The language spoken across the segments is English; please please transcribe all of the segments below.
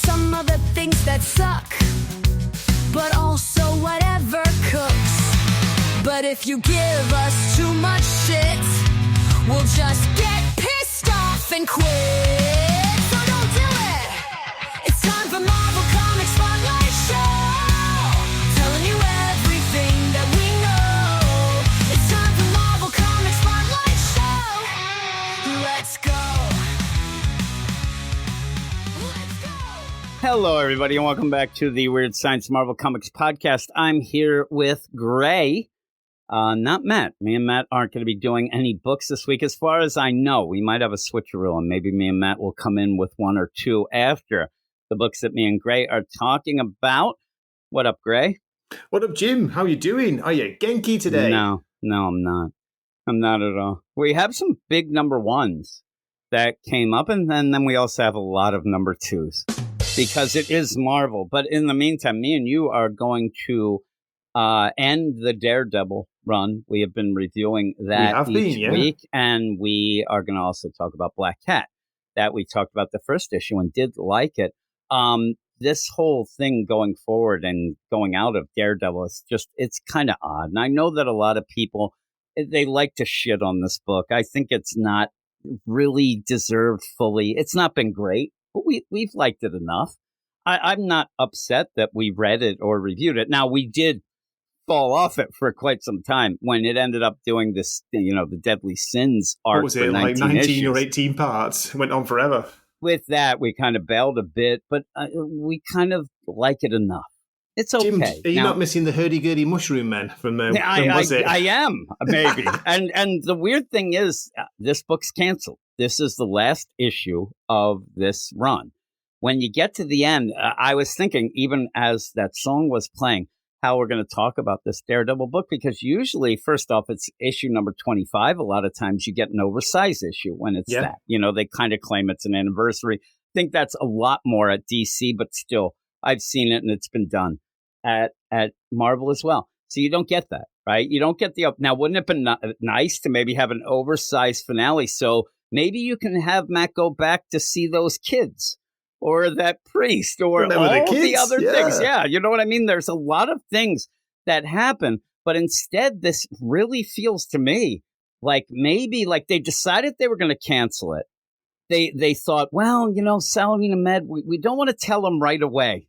some of the things that suck, but also whatever cooks. But if you give us too much shit, we'll just get pissed off and quit. So don't do it. It's time for Marvel Comics Spotlight Show, telling you everything that we know. It's time for Marvel Comics Spotlight Show. Let's go. Hello, everybody, and welcome back to the Weird Science Marvel Comics podcast. I'm here with Gray, not Matt. Me and Matt aren't going to be doing any books this week. As far as I know, we might have a switcheroo, and maybe me and Matt will come in with one or two after the books that me and Gray are talking about. What up, Gray? What up, Jim? How you doing? Are you Genki today? No, I'm not. I'm not at all. We have some big number ones that came up, and then we also have a lot of number twos, because it is Marvel. But in the meantime, me and you are going to end the Daredevil run. We have been reviewing that each week, and we are going to also talk about Black Cat, that we talked about the first issue and did like it. This whole thing going forward and going out of Daredevil is just, it's kind of odd. And I know that a lot of people, they like to shit on this book. I think it's not really deserved fully. It's not been great, but we've liked it enough. I'm not upset that we read it or reviewed it. Now, we did fall off it for quite some time when it ended up doing this, the Deadly Sins arc. What was it, like 19 issues. or 18 parts? It went on forever. With that, we kind of bailed a bit, but we kind of like it enough. It's okay. Jim, are you not missing the hurdy-gurdy mushroom men from Was It? I am, maybe. and the weird thing is, this book's canceled. This is the last issue of this run. When you get to the end, I was thinking, even as that song was playing, how we're going to talk about this Daredevil book, because usually, first off, it's issue number 25. A lot of times you get an oversized issue when it's that. They kind of claim it's an anniversary. I think that's a lot more at DC, but still, I've seen it and it's been done at Marvel as well. So you don't get that, right? You don't get now, wouldn't it have been nice to maybe have an oversized finale? So maybe you can have Matt go back to see those kids or that priest or all the other things. Yeah, you know what I mean? There's a lot of things that happen, but instead this really feels to me like maybe like they decided they were going to cancel it. They thought, well, Saladin Ahmed, we don't want to tell him right away.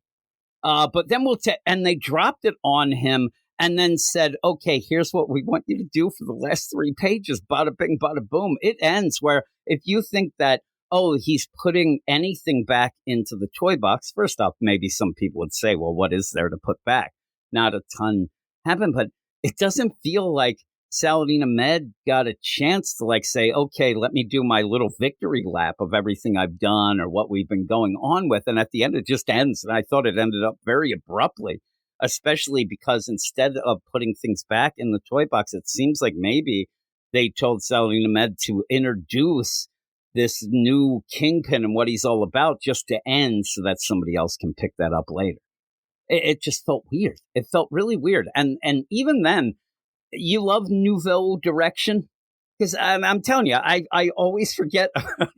But then and they dropped it on him and then said, okay, here's what we want you to do for the last 3 pages. Bada bing, bada boom. It ends where if you think that, he's putting anything back into the toy box. First off, maybe some people would say, well, what is there to put back? Not a ton happened, but it doesn't feel like Saladin Ahmed got a chance to say, okay, let me do my little victory lap of everything I've done or what we've been going on with. And at the end, it just ends. And I thought it ended up very abruptly, especially because instead of putting things back in the toy box, it seems like maybe they told Saladin Ahmed to introduce this new Kingpin and what he's all about just to end so that somebody else can pick that up later. It just felt weird. It felt really weird. And even then, you love nouveau direction? Because I'm telling you, I always forget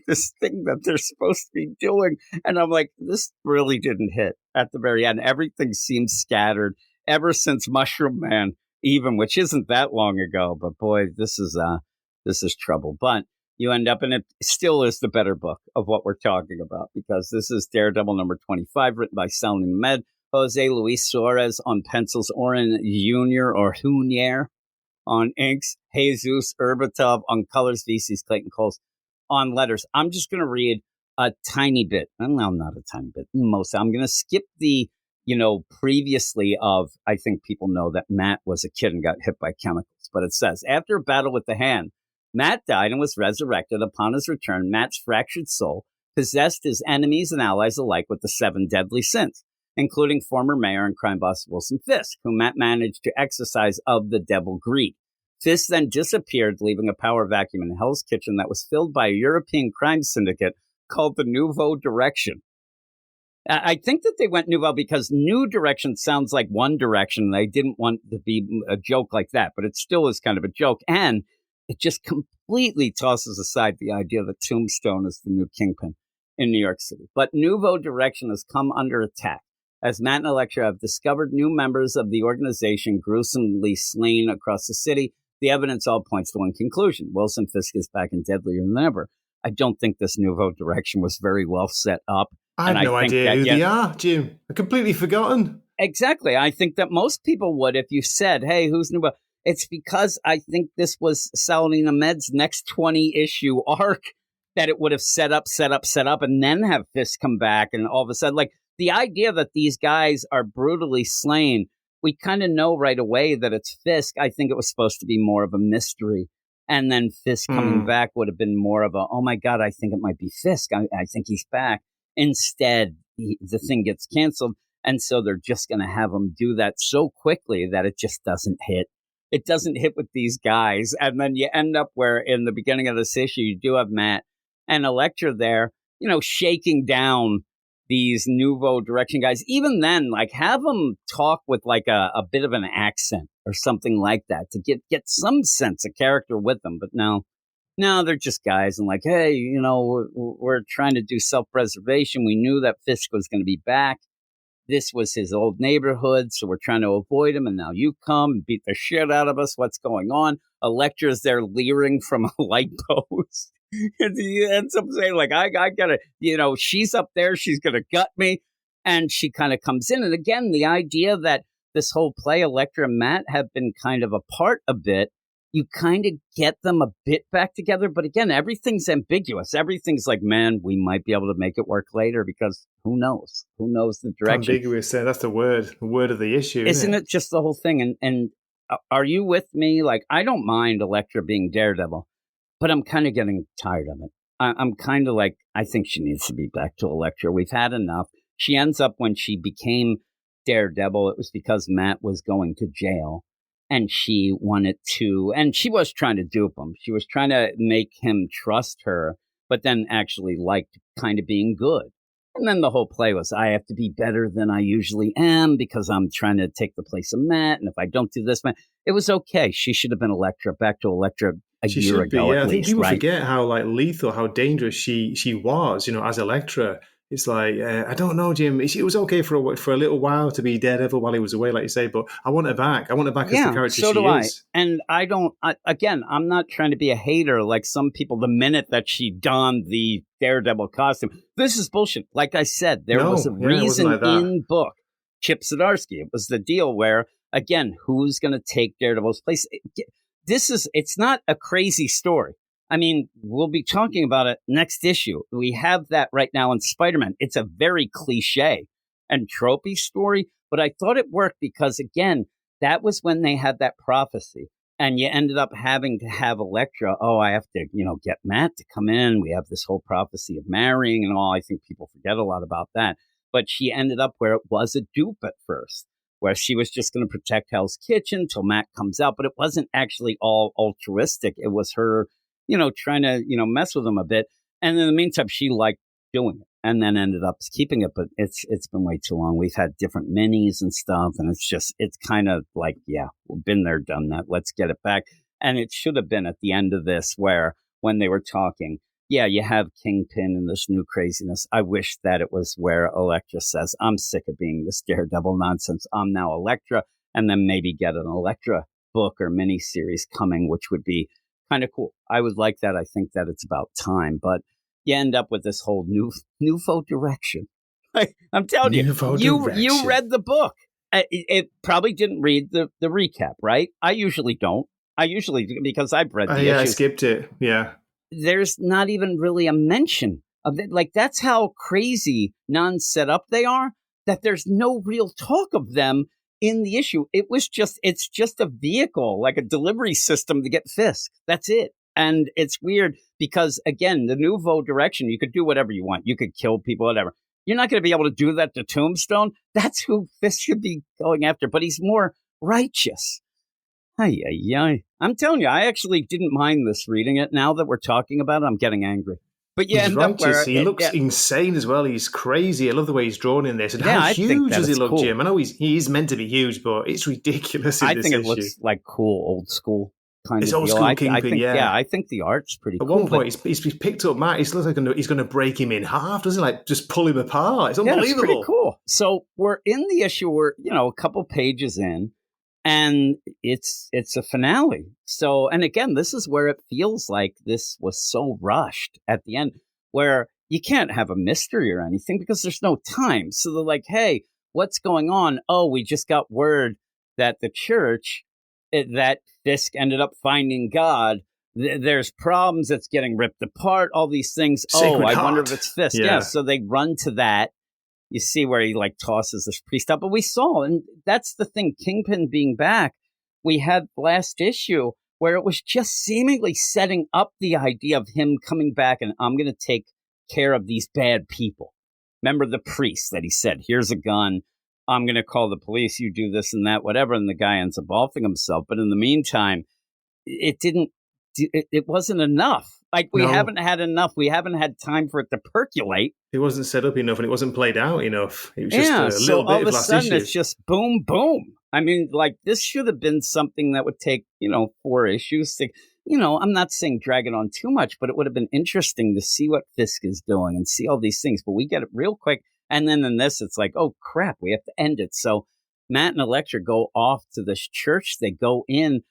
this thing that they're supposed to be doing. And I'm like, this really didn't hit at the very end. Everything seems scattered ever since Mushroom Man, even, which isn't that long ago. But boy, this is trouble. But you end up, and it still is the better book of what we're talking about, because this is Daredevil number 25, written by Saladin Ahmed, Jose Luis Suarez on pencils, Oren Jr. or Junior on inks, Jesus Urbatov on colors, VC's Clayton Coles on letters. I'm just going to read a tiny bit. No, not a tiny bit. I'm going to skip the, previously of, I think people know that Matt was a kid and got hit by chemicals. But it says, after a battle with the Hand, Matt died and was resurrected. Upon his return, Matt's fractured soul possessed his enemies and allies alike with the 7 deadly sins, including former mayor and crime boss Wilson Fisk, whom Matt managed to exorcise of the devil greed. Fisk then disappeared, leaving a power vacuum in Hell's Kitchen that was filled by a European crime syndicate called the Nouveau Direction. I think that they went Nouveau because New Direction sounds like One Direction, and they didn't want to be a joke like that, but it still is kind of a joke. And it just completely tosses aside the idea that Tombstone is the new Kingpin. in New York City. But Nouveau Direction has come under attack as Matt and Elektra have discovered new members of the organization gruesomely slain across the city. The evidence all points to one conclusion. Wilson Fisk is back and deadlier than ever. I don't think this Nouveau Direction was very well set up. I have no idea who they are, Jim. I've completely forgotten. Exactly. I think that most people would if you said, hey, who's Nouveau? It's because I think this was Saladin Ahmed's next 20-issue arc that it would have set up, and then have Fisk come back. And all of a sudden, like, the idea that these guys are brutally slain, we kind of know right away that it's Fisk. I think it was supposed to be more of a mystery. And then Fisk coming back would have been more of a, oh, my God, I think it might be Fisk. I think he's back. Instead, the thing gets canceled. And so they're just going to have him do that so quickly that it just doesn't hit. It doesn't hit with these guys. And then you end up where in the beginning of this issue, you do have Matt and Elektra there, shaking down these Nouveau Direction guys. Even then, like, have them talk with like a bit of an accent or something like that to get some sense of character with them. But no, they're just guys and like, hey, we're trying to do self-preservation. We knew that Fisk was going to be back. This was his old neighborhood, so we're trying to avoid him, and now you come and beat the shit out of us. What's going on? Elektra's there leering from a light post. And he ends up saying, like, I gotta, she's up there, she's gonna gut me. And she kind of comes in. And again, the idea that this whole play, Elektra and Matt have been kind of apart a bit, you kind of get them a bit back together. But again, everything's ambiguous. Everything's like, man, we might be able to make it work later because who knows? Who knows the direction? Ambiguous, that's the word of the issue. Isn't it just the whole thing? And are you with me? Like, I don't mind Elektra being Daredevil, but I'm kind of getting tired of it. I'm kind of like, I think she needs to be back to Elektra. We've had enough. She ends up when she became Daredevil, it was because Matt was going to jail. And she wanted to, and she was trying to dupe him. She was trying to make him trust her, but then actually liked kind of being good. And then the whole play was, I have to be better than I usually am because I'm trying to take the place of Matt. And if I don't do this, it was okay. She should have been Elektra, back to Elektra a year ago. I think people forget how lethal, how dangerous she was, as Elektra. It's like, I don't know, Jim. It was okay for a little while to be Daredevil while he was away, like you say, but I want her back. I want her back as the character so she is. And again, I'm not trying to be a hater like some people the minute that she donned the Daredevil costume. This is bullshit. Like I said, there was a reason in book. Chip Zdarsky. It was the deal where, again, who's going to take Daredevil's place? It's not a crazy story. I mean, we'll be talking about it next issue. We have that right now in Spider-Man. It's a very cliche and tropey story, but I thought it worked because, again, that was when they had that prophecy. And you ended up having to have Elektra. Oh, I have to, get Matt to come in. We have this whole prophecy of marrying and all. I think people forget a lot about that. But she ended up where it was a dupe at first, where she was just going to protect Hell's Kitchen till Matt comes out. But it wasn't actually all altruistic. It was her trying to, mess with him a bit. And in the meantime, she liked doing it and then ended up keeping it. But it's been way too long. We've had different minis and stuff. And it's kind of like, yeah, we've been there, done that. Let's get it back. And it should have been at the end of this where when they were talking, yeah, you have Kingpin and this new craziness. I wish that it was where Elektra says, I'm sick of being this Daredevil nonsense. I'm now Elektra. And then maybe get an Elektra book or miniseries coming, which would be kind of cool. I would like that. I think that it's about time, but you end up with this whole Nouveau Direction. I'm telling you read the book. It probably didn't read the recap, right? I usually don't. Because I've read the issues. I skipped it. Yeah. There's not even really a mention of it. Like, that's how crazy non-set up they are, that there's no real talk of them in the issue. It's just a vehicle, like a delivery system to get Fisk. That's it. And it's weird because, again, the Nouveau Direction, you could do whatever you want. You could kill people, whatever. You're not going to be able to do that to Tombstone. That's who Fisk should be going after, but he's more righteous. I'm telling you, I actually didn't mind this reading it. Now that we're talking about it, I'm getting angry. But yeah, he's righteous. He looks insane as well. He's crazy. I love the way he's drawn in this. And how huge does he look, cool. Jim? I know he is meant to be huge, but it's ridiculous. I think it looks like cool, old school. kind It's of old deal. school I Kingpin, think, yeah. I think the art's pretty At cool. one point, he's picked up Matt. He looks like he's going to break him in half, doesn't he? Like, just pull him apart. It's unbelievable. Yeah, it's pretty cool. So we're in the issue. We're, a couple pages in, and it's a finale. So, and again, this is where it feels like this was so rushed at the end, where you can't have a mystery or anything because there's no time. So they're like, hey, what's going on? Oh, we just got word that the church, that Fisk ended up finding God. There's problems. It's getting ripped apart. All these things. Sacred I Heart. wonder if it's Fisk. Yeah. So they run to that. You see where he like tosses this priest up. But we saw, and that's the thing, Kingpin being back, we had last issue where it was just seemingly setting up the idea of him coming back and I'm going to take care of these bad people. Remember the priest that he said, here's a gun. I'm going to call the police. You do this and that, whatever. And the guy ends up offing himself. But in the meantime, it wasn't enough. Like we haven't had enough. We haven't had time for it to percolate. It wasn't set up enough and it wasn't played out enough. It was just a so little all bit of of a last sudden issue. it's just boom, boom. I mean, like this should have been something that would take, 4 issues. I'm not saying drag it on too much, but it would have been interesting to see what Fisk is doing and see all these things. But we get it real quick. And then in this, it's like, oh, crap, we have to end it. So Matt and Elektra go off to this church. They go in.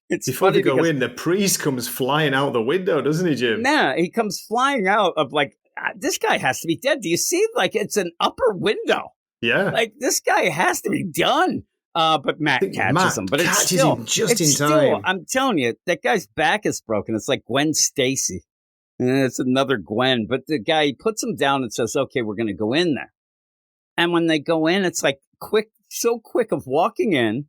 Before they go in, the priest comes flying out the window, doesn't he, Jim? Nah, he comes flying out of like, this guy has to be dead. Do you see? Like, it's an upper window. Yeah. Like, this guy has to be done. But Matt catches him. But it's still, him just in time. I'm telling you, that guy's back is broken. It's like Gwen Stacy. And it's another Gwen. But the guy, he puts him down and says, okay, we're going to go in there. And when they go in, it's like so quick of walking in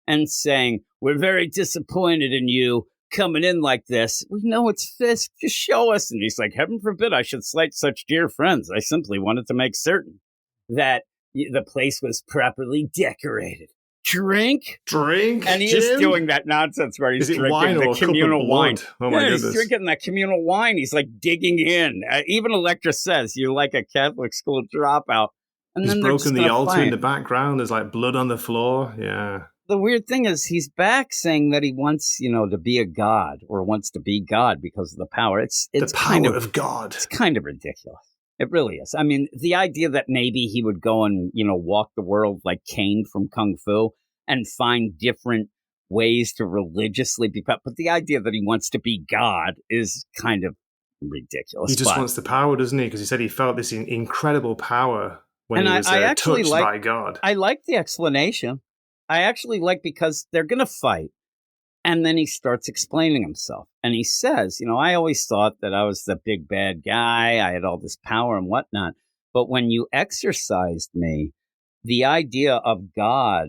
and saying, we're very disappointed in you coming in like this. We know it's Fisk. Just show us. And he's like, heaven forbid I should slight such dear friends. I simply wanted to make certain that the place was properly decorated. Drink. And he is doing that nonsense where he's drinking wine the or communal wine. Oh my goodness. He's drinking that communal wine. He's like digging in. Even Elektra says, you're like a Catholic school dropout. And he's then broken the altar fight. in the background. There's like blood on the floor. Yeah. The weird thing is he's back saying that he wants, to be a god or wants to be God because of the power. It's the power of God. It's kind of ridiculous. It really is. I mean, the idea that maybe he would go and, walk the world like Kane from Kung Fu and find different ways to religiously be, but the idea that he wants to be God is kind of ridiculous. He just wants the power, doesn't he? Because he said he felt this incredible power when he was actually touched by God. I like the explanation. I actually like because they're going to fight. And then he starts explaining himself. And he says, I always thought that I was the big bad guy. I had all this power and whatnot. But when you exorcised me, the idea of God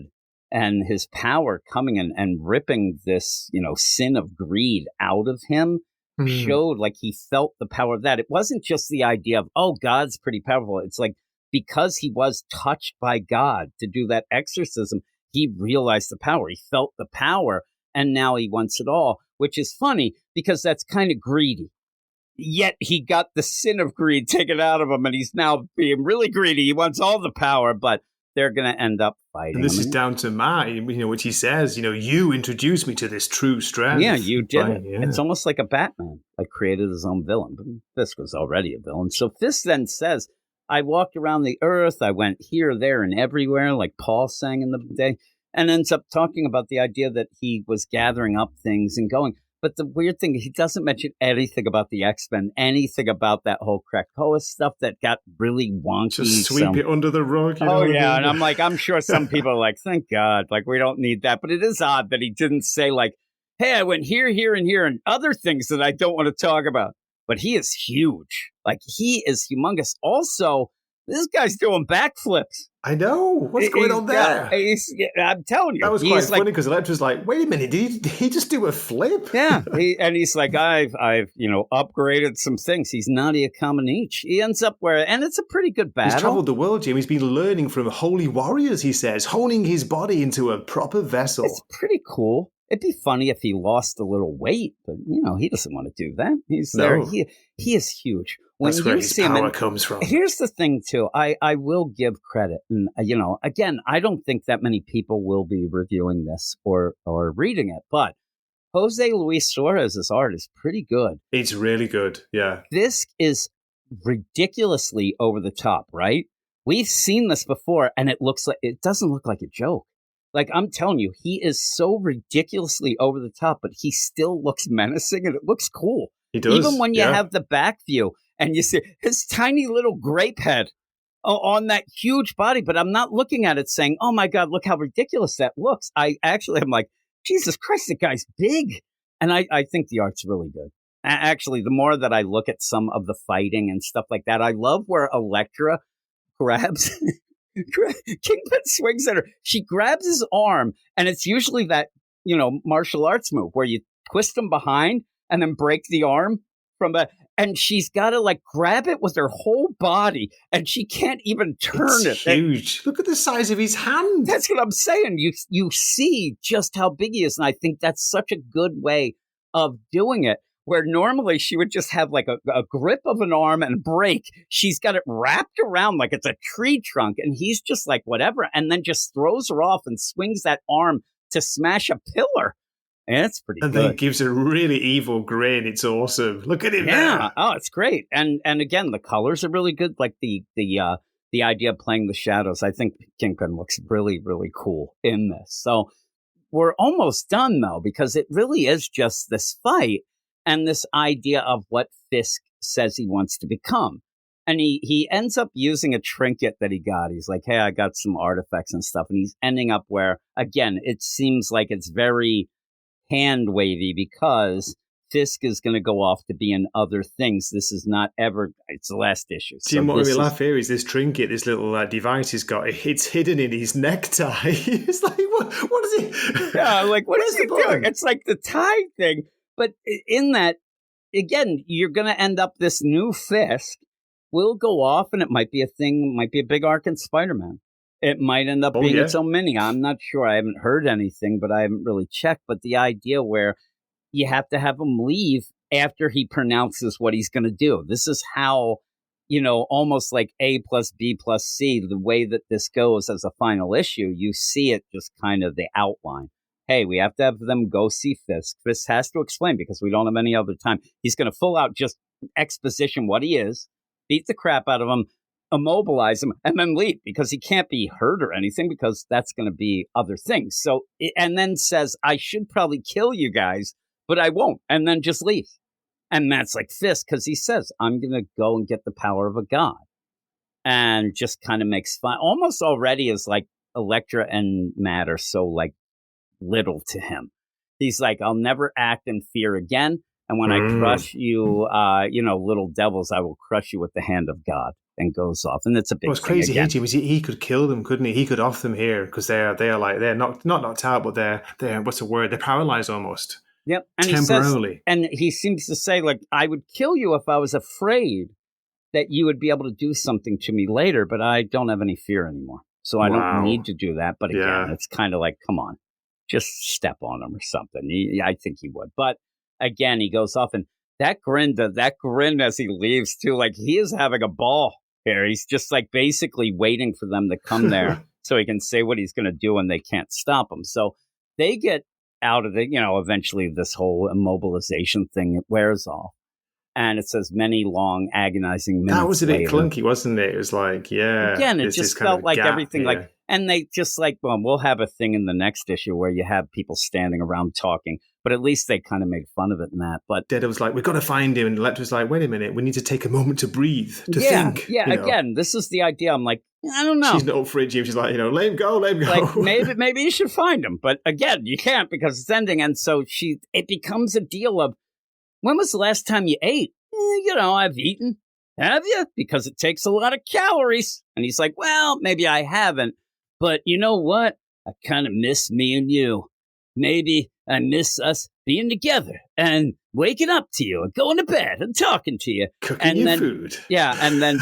and his power coming in and ripping this, sin of greed out of him showed like he felt the power of that. It wasn't just the idea of, oh, God's pretty powerful. It's like because he was touched by God to do that exorcism, he realized the power. He felt the power. And now he wants it all, which is funny because that's kind of greedy. Yet he got the sin of greed taken out of him, and he's now being really greedy. He wants all the power, but they're going to end up fighting. And this is down to Matt, which he says, you introduced me to this true strength. Yeah, you did it. Yeah. It's almost like a Batman, like created his own villain. But Fisk was already a villain. So Fisk then says, I walked around the earth. I went here, there, and everywhere, like Paul sang in the day. And ends up talking about the idea that he was gathering up things and going. But the weird thing, he doesn't mention anything about the X-Men, anything about that whole Krakoa stuff that got really wonky. Just sweep it under the rug. Yeah. And I'm like, I'm sure some people are like, thank God, like we don't need that. But it is odd that he didn't say like, hey, I went here, here, and here, and other things that I don't want to talk about. But he is huge. Like he is humongous. Also, this guy's doing backflips. I know. What's going on there? I'm telling you. That was quite funny because Elektra's like, wait a minute, did he just do a flip? Yeah. And he's like, I've upgraded some things. He's Nadia Comaneci. He ends up and it's a pretty good battle. He's traveled the world, Jim. He's been learning from holy warriors, he says, honing his body into a proper vessel. It's pretty cool. It'd be funny if he lost a little weight, but he doesn't want to do that. He's there. He is huge. That's where his power comes from. Here's the thing, too. I will give credit. And, again, I don't think that many people will be reviewing this or reading it. But Jose Luis Suarez's art is pretty good. It's really good. Yeah. This is ridiculously over the top, right? We've seen this before, and it doesn't look like a joke. Like, I'm telling you, he is so ridiculously over the top, but he still looks menacing, and it looks cool. He does. Even when you have the back view, and you see his tiny little grape head on that huge body, but I'm not looking at it saying, oh my God, look how ridiculous that looks. I actually am like, Jesus Christ, the guy's big. And I think the art's really good. Actually, the more that I look at some of the fighting and stuff like that, I love where Elektra grabs, Kingpin swings at her. She grabs his arm, and it's usually that, martial arts move where you twist him behind and then break the arm from the... And she's got to like grab it with her whole body, and she can't even turn it's it. Huge. Look at the size of his hand. That's what I'm saying. You see just how big he is, and I think that's such a good way of doing it. Where normally she would just have like a grip of an arm and break. She's got it wrapped around like it's a tree trunk, and he's just like whatever, and then just throws her off and swings that arm to smash a pillar. And it's pretty and good. And then gives a really evil grin. It's awesome. Look at him Yeah. there. Oh, it's great. And again, the colors are really good. Like the idea of playing the shadows. I think Kingpin looks really, really cool in this. So we're almost done, though, because it really is just this fight and this idea of what Fisk says he wants to become. And he ends up using a trinket that he got. He's like, hey, I got some artifacts and stuff. And he's ending up where, again, it seems like it's very hand wavy because Fisk is going to go off to be in other things. This is not ever, it's the last issue. Jim, what made me laugh here is this trinket, this little device he's got, it's hidden in his necktie. It's like, what is it? Yeah, like, what is he doing? It's like the tie thing. But in that, again, you're going to end up this new Fisk will go off, and it might be a thing, might be a big arc in Spider-Man. It might end up being its own mini. I'm not sure. I haven't heard anything, but I haven't really checked. But the idea where you have to have him leave after he pronounces what he's going to do. This is how, almost like A plus B plus C, the way that this goes as a final issue, you see it just kind of the outline. Hey, we have to have them go see Fisk. Fisk has to explain because we don't have any other time. He's going to full out just exposition what he is, beat the crap out of him, immobilize him, and then leave because he can't be hurt or anything because that's going to be other things. So, and then says, I should probably kill you guys, but I won't. And then just leave. And that's like Fisk because he says, I'm going to go and get the power of a god. And just kind of makes fun. Almost already is like Elektra and Matt are so like little to him. He's like, I'll never act in fear again. And when I crush you, little devils, I will crush you with the hand of God. And goes off, and it's a big. What's crazy here, Jim, is he could kill them, couldn't he? He could off them here because they're not knocked out, but they're what's the word? They're paralyzed almost. Yep, and temporarily. He seems to say like, I would kill you if I was afraid that you would be able to do something to me later, but I don't have any fear anymore, so I don't need to do that. But again, it's kind of like, come on, just step on him or something. I think he would, but again, he goes off and. That grin as he leaves too, like he is having a ball here. He's just like basically waiting for them to come there so he can say what he's going to do and they can't stop him. So they get out of it, eventually this whole immobilization thing, it wears off. And it says many long agonizing minutes. That was a bit later. clunky, wasn't it? It was like, again, it just felt like everything like, and they just like, well, we'll have a thing in the next issue where you have people standing around talking. But at least they kind of made fun of it in that. But Daredevil's like, we've got to find him. And Elektra's like, wait a minute, we need to take a moment to breathe, to think. Yeah, again, this is the idea. I'm like, I don't know. She's not up for it, Jim. She's like, let him go. Like, maybe you should find him. But again, you can't because it's ending. And so it becomes a deal of, when was the last time you ate? I've eaten. Have you? Because it takes a lot of calories. And he's like, well, maybe I haven't. But you know what? I kind of miss me and you. Maybe I miss us being together and waking up to you and going to bed and talking to you. Cooking your food. Yeah, and then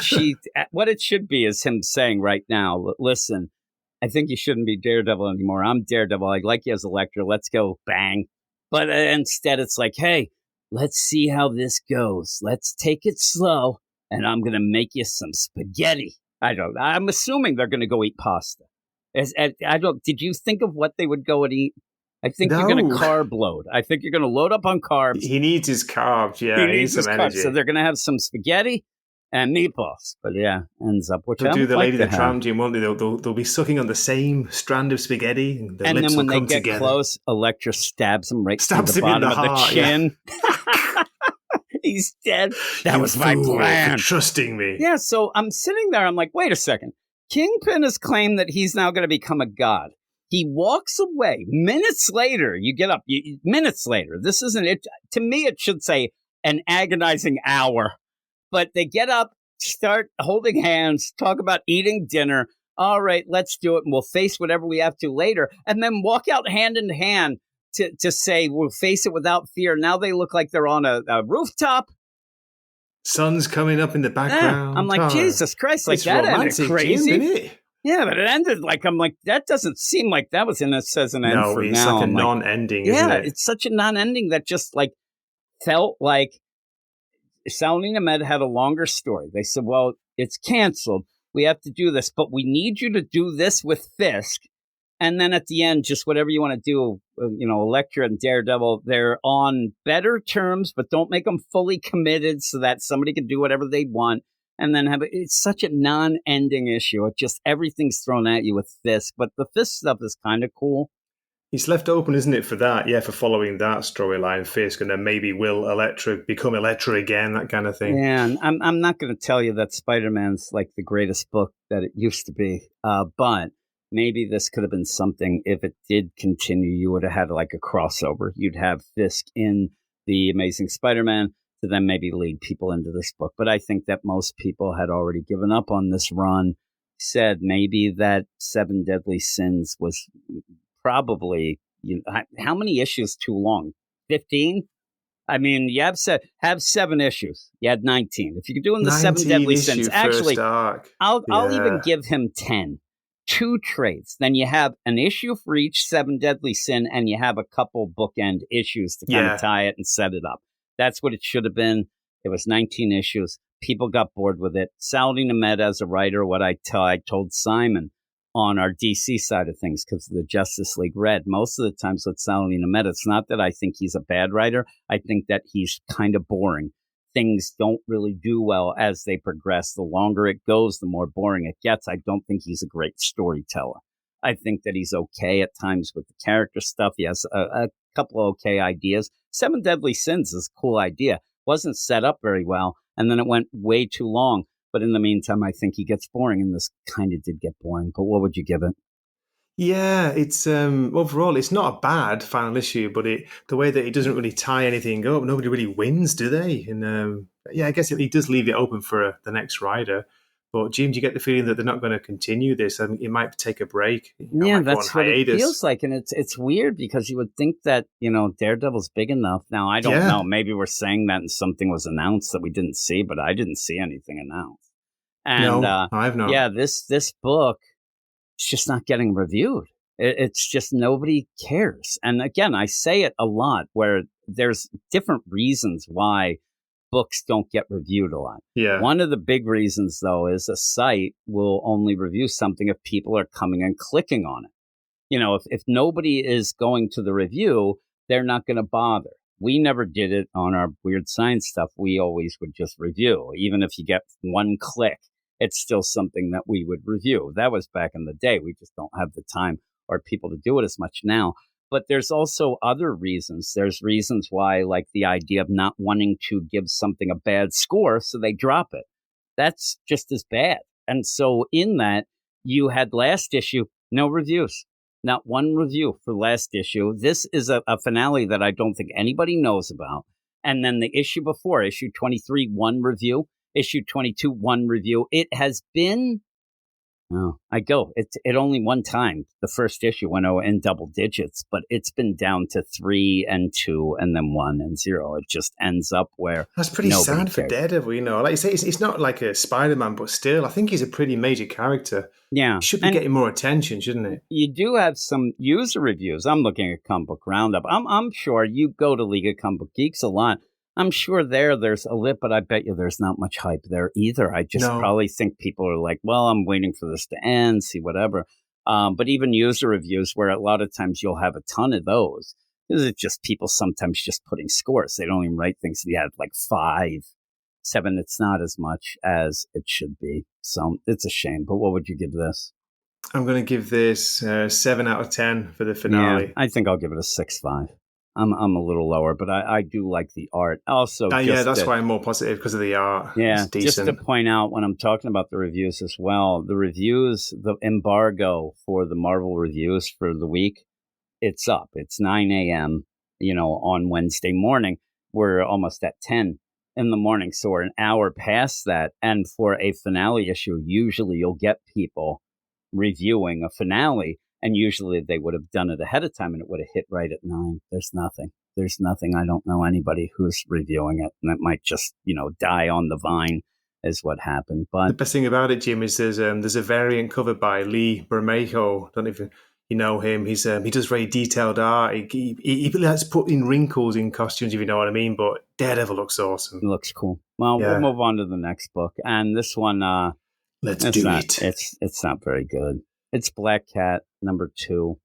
what it should be is him saying right now, listen, I think you shouldn't be Daredevil anymore. I'm Daredevil. I like you as Elektra. Let's go, bang. But instead it's like, hey, let's see how this goes. Let's take it slow, and I'm going to make you some spaghetti. I'm assuming they're going to go eat pasta. Did you think of what they would go and eat? I think you're going to No. carb load. I think you're going to load up on carbs. He needs his carbs. Yeah, he needs some energy. So they're going to have some spaghetti and meatballs. But yeah, ends up which They'll I do would the like Lady to the Tramp, Jim, won't they? They'll be sucking on the same strand of spaghetti, and the lips then when will they come get together. close, Elektra stabs him right Stabs through the him in bottom the of heart, the chin. He's dead. That You was my fool plan. for trusting me. Yeah, so I'm sitting there. I'm like, wait a second. Kingpin has claimed that he's now going to become a god. He walks away. Minutes later, you get up. Minutes later. This isn't it. To me, it should say an agonizing hour. But they get up, start holding hands, talk about eating dinner. All right, let's do it, and we'll face whatever we have to later. And then walk out hand in hand to say we'll face it without fear. Now they look like they're on a rooftop. Sun's coming up in the background. Yeah. I'm like, Jesus Christ, like it's that romantic, ended crazy. Jim, isn't it? Yeah, but it ended like, I'm like, that doesn't seem like that was in it says an end No, for it's now. like a I'm non-ending, yeah, isn't it? it's such a non-ending that just like felt like Saladin Ahmed had a longer story. They said, well, it's canceled. We have to do this, but we need you to do this with Fisk. And then at the end, just whatever you want to do, Elektra and Daredevil, they're on better terms, but don't make them fully committed so that somebody can do whatever they want. And then it's such a non-ending issue. It just, everything's thrown at you with Fisk. But the Fisk stuff is kind of cool. It's left open, isn't it, for that? Yeah, for following that storyline, Fisk, and then maybe will Elektra become Elektra again, that kind of thing. Yeah, and I'm not going to tell you that Spider-Man's like the greatest book that it used to be. But maybe this could have been something, if it did continue, you would have had like a crossover. You'd have Fisk in The Amazing Spider-Man to then maybe lead people into this book. But I think that most people had already given up on this run, said maybe that 7 Deadly Sins was probably, how many issues too long? 15? I mean, you have 7 issues. You had 19. If you're doing the 7 Deadly Sins, actually, I'll even give him 10. 2 trades. Then you have an issue for each 7 Deadly Sin, and you have a couple bookend issues to kind of tie it and set it up. That's what it should have been. It was 19 issues. People got bored with it. Saladin Ahmed, as a writer, I told Simon on our DC side of things, because of the Justice League Red, most of the times with Saladin Ahmed, it's not that I think he's a bad writer. I think that he's kind of boring. Things don't really do well as they progress. The longer it goes, the more boring it gets. I don't think he's a great storyteller. I think that he's okay at times with the character stuff. He has a couple of okay ideas. 7 Deadly Sins is a cool idea. Wasn't set up very well, and then it went way too long. But in the meantime, I think he gets boring, and this kind of did get boring. But what would you give it? Yeah, it's overall, it's not a bad final issue, but the way that it doesn't really tie anything up, nobody really wins, do they? And I guess it does leave it open for the next rider. But Jim, do you get the feeling that they're not going to continue this? I mean, it might take a break. That's what it feels like, and it's weird because you would think that Daredevil's big enough. Now I don't know. Maybe we're saying that and something was announced that we didn't see, but I didn't see anything announced. And no, I've not. Yeah, this book, it's just not getting reviewed. It's just nobody cares. And again, I say it a lot where there's different reasons why books don't get reviewed a lot. Yeah. One of the big reasons, though, is a site will only review something if people are coming and clicking on it. If nobody is going to the review, they're not going to bother. We never did it on our Weird Science stuff. We always would just review. Even if you get one click, it's still something that we would review. That was back in the day. We just don't have the time or people to do it as much now. But there's also other reasons. There's reasons why, like the idea of not wanting to give something a bad score, so they drop it. That's just as bad. And so in that, you had last issue, no reviews. Not one review for last issue. This is a finale that I don't think anybody knows about. And then the issue before, issue 23, 1 review. Issue 22, 1 review. It has been... It only one time. The first issue went in double digits, but it's been down to 3 and 2 and then 1 and 0. It just ends up where that's pretty sad for Daredevil. Like you say, it's not like a Spider-Man, but still, I think he's a pretty major character. Yeah, he should be getting more attention, shouldn't it? You do have some user reviews. I'm looking at Comic Book Roundup. I'm sure you go to League of Comic Book Geeks a lot. I'm sure there's a lip, but I bet you there's not much hype there either. I just probably think people are like, well, I'm waiting for this to end, see whatever. But even user reviews, where a lot of times you'll have a ton of those, it's just people sometimes just putting scores. They don't even write things. You have like 5, 7. It's not as much as it should be. So it's a shame. But what would you give this? I'm going to give this 7 out of 10 for the finale. Yeah, I think I'll give it a 6.5. I'm a little lower, but I do like the art. Also, yeah, that's why I'm more positive, because of the art. Yeah, it's decent. Just to point out, when I'm talking about the reviews as well, the reviews, the embargo for the Marvel reviews for the week, it's up. It's 9 a.m., on Wednesday morning. We're almost at 10 in the morning, so we're an hour past that. And for a finale issue, usually you'll get people reviewing a finale, and usually they would have done it ahead of time and it would have hit right at 9. There's nothing. I don't know anybody who's reviewing it, and it might just die on the vine is what happened. But the best thing about it, Jim, is there's a variant covered by Lee Bermejo. Don't know if you know him. He does very detailed art. He likes to put in wrinkles in costumes, if you know what I mean. But Daredevil looks awesome. It looks cool. Well, We'll move on to the next book, and this one let's do it. It's not very good. It's Black Cat #2.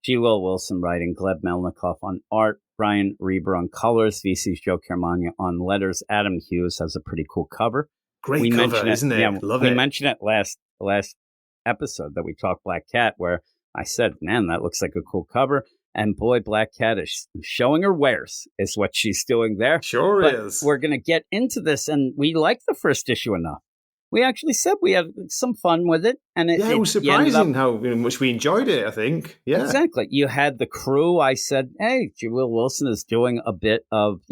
G. Will Wilson writing, Gleb Melnikoff on art, Brian Reber on colors, VC's Joe Caramagna on letters. Adam Hughes has a pretty cool cover. Great cover, isn't it? Yeah, Love it. We mentioned it last episode that we talked Black Cat, where I said, man, that looks like a cool cover. And boy, Black Cat is showing her wares, is what she's doing there. Sure is. We're going to get into this, and we liked the first issue enough. We actually said we had some fun with it. And it was surprising how much we enjoyed it, I think. Yeah. Exactly. You had the crew. I said, hey, G. Will Wilson is doing a bit of,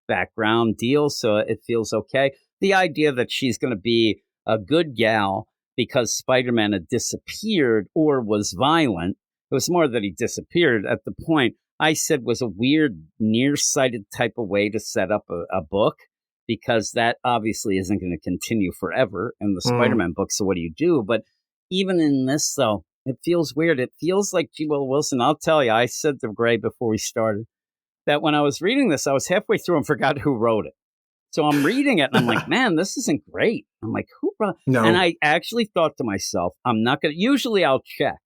background deal, so it feels okay. The idea that she's going to be a good gal because Spider-Man had disappeared or was violent. It was more that he disappeared at the point I said was a weird, nearsighted type of way to set up a book, because that obviously isn't going to continue forever in the Spider-Man book. So what do you do? But even in this, though, it feels weird. It feels like G. Will Wilson. I'll tell you, I said to Gray before we started that when I was reading this, I was halfway through and forgot who wrote it. So I'm reading it and I'm like, man, this isn't great. I'm like, who wrote? No. And I actually thought to myself, I'm not going to, usually I'll check,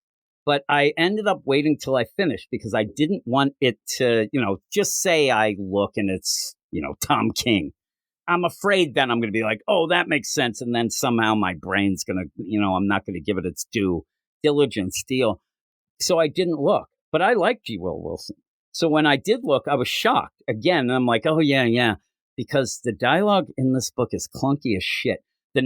but I ended up waiting till I finished because I didn't want it to, just say I look and it's, Tom King. I'm afraid then I'm going to be like, oh, that makes sense. And then somehow my brain's going to, I'm not going to give it its due diligence deal. So I didn't look, but I like G. Will Wilson. So when I did look, I was shocked again. And I'm like, oh, yeah. Because the dialogue in this book is clunky as shit. This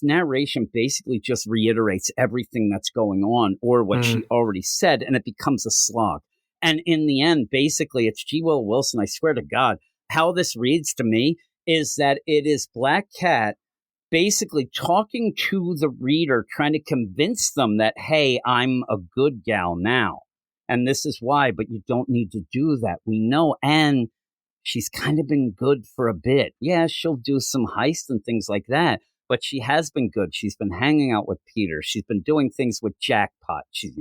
narration basically just reiterates everything that's going on or what she already said, and it becomes a slog. And in the end, basically, it's G. Will Wilson. I swear to God, how this reads to me is that it is Black Cat basically talking to the reader, trying to convince them that, hey, I'm a good gal now. And this is why, but you don't need to do that. We know. And she's kind of been good for a bit. Yeah, she'll do some heists and things like that, but she has been good. She's been hanging out with Peter. She's been doing things with Jackpot. She's,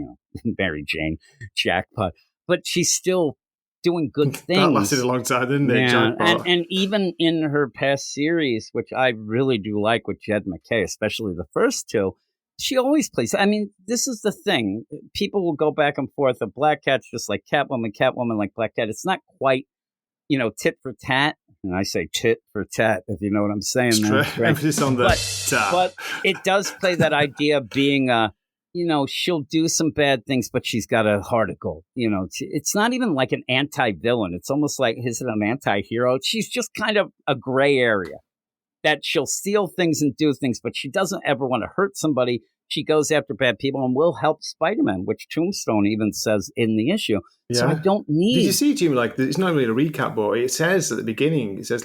Mary Jane, Jackpot, but she's still doing good things. That lasted a long time, didn't it? Yeah, and even in her past series, which I really do like with Jed MacKay, especially the first 2, she always plays. I mean, this is the thing. People will go back and forth. The Black Cat's just like Catwoman, Catwoman like Black Cat. It's not quite, tit for tat. And I say tit for tat, if you know what I'm saying. Emphasis on the tat. But it does play that idea of being she'll do some bad things, but she's got a heart of gold. It's not even like an anti-villain. It's almost like, is it an anti-hero? She's just kind of a gray area. That she'll steal things and do things, but she doesn't ever want to hurt somebody. She goes after bad people and will help Spider-Man, which Tombstone even says in the issue. Yeah. So I don't need... Did you see, Jim, it's not really a recap, but it says at the beginning, it says,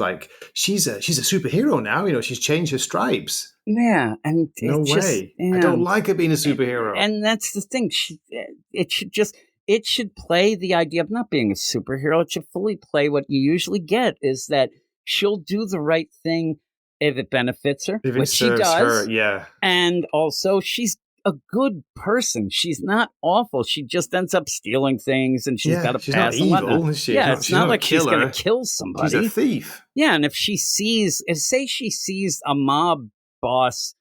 she's a superhero now. She's changed her stripes. Yeah, and no way. I don't like her being a superhero. And that's the thing. It should play the idea of not being a superhero. It should fully play what you usually get, is that she'll do the right thing if it benefits her, if which she does. Her, yeah. And also, she's a good person. She's not awful. She just ends up stealing things, and she's got a she's past. Not evil, is she? Yeah, it's not like she's going to kill somebody. She's a thief. Yeah, and if she sees a mob boss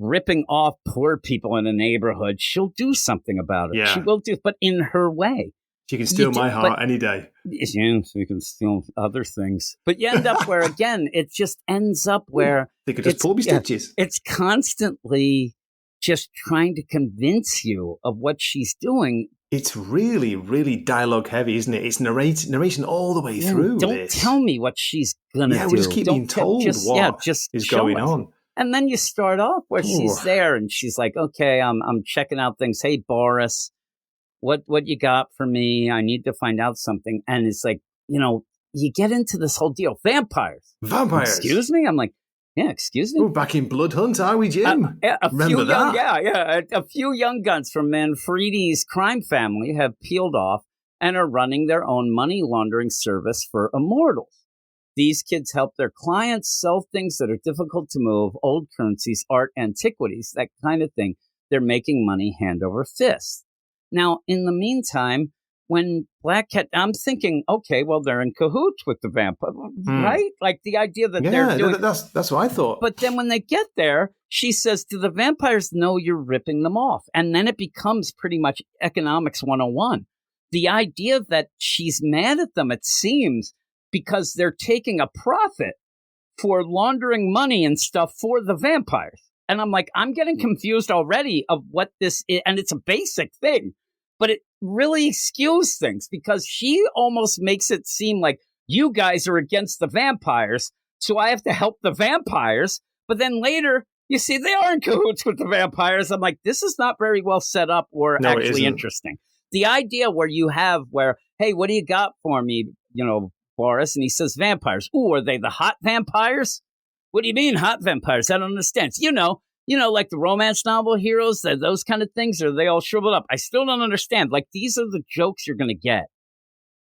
ripping off poor people in a neighborhood, she'll do something about it. Yeah. She will do, but in her way. She can steal my heart any day. Yeah, so you can steal other things. But you end up where, again, it just ends up where... They could just pull me stitches. It's constantly just trying to convince you of what she's doing. It's really, really dialogue heavy, isn't it? It's narration all the way through. Don't tell me what she's going to do. Yeah, we just keep being told what is going on. And then you start off where she's there and she's like, okay, I'm checking out things. Hey, Boris, what you got for me? I need to find out something. And it's like, you get into this whole deal. Vampires. Excuse me? I'm like, yeah, excuse me? We're back in Blood Hunt, are we, Jim? Remember that? A few young guns from Manfredi's crime family have peeled off and are running their own money laundering service for immortals. These kids help their clients sell things that are difficult to move, old currencies, art, antiquities, that kind of thing. They're making money hand over fist. Now, in the meantime, when Black Cat, I'm thinking, okay, well, they're in cahoots with the vampire, right? Like the idea that they're doing... That's what I thought. But then when they get there, she says, do the vampires know you're ripping them off? And then it becomes pretty much economics 101. The idea that she's mad at them, it seems, because they're taking a profit for laundering money and stuff for the vampires. And I'm like, I'm getting confused already of what this is. And it's a basic thing. But it really skews things because she almost makes it seem like you guys are against the vampires, so I have to help the vampires. But then later, you see, they are in cahoots with the vampires. I'm like, this is not very well set up or actually interesting. The idea where you have hey, what do you got for me, Boris? And he says vampires. Ooh, are they the hot vampires? What do you mean hot vampires? I don't understand. Like the romance novel heroes, those kind of things, or they all shriveled up. I still don't understand. Like, these are the jokes you're going to get.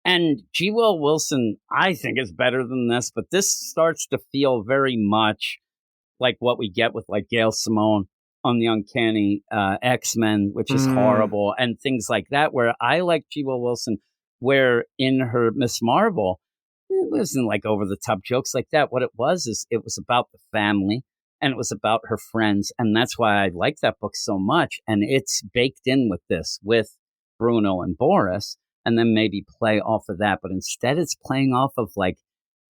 And G. Will Wilson, I think, is better than this, but this starts to feel very much like what we get with, like, Gail Simone on the Uncanny X-Men, which is horrible, and things like that, where I like G. Will Wilson, where in her Miss Marvel, it wasn't like over-the-top jokes like that. What it was is it was about the family. And it was about her friends. And that's why I like that book so much. And it's baked in with Bruno and Boris, and then maybe play off of that. But instead, it's playing off of like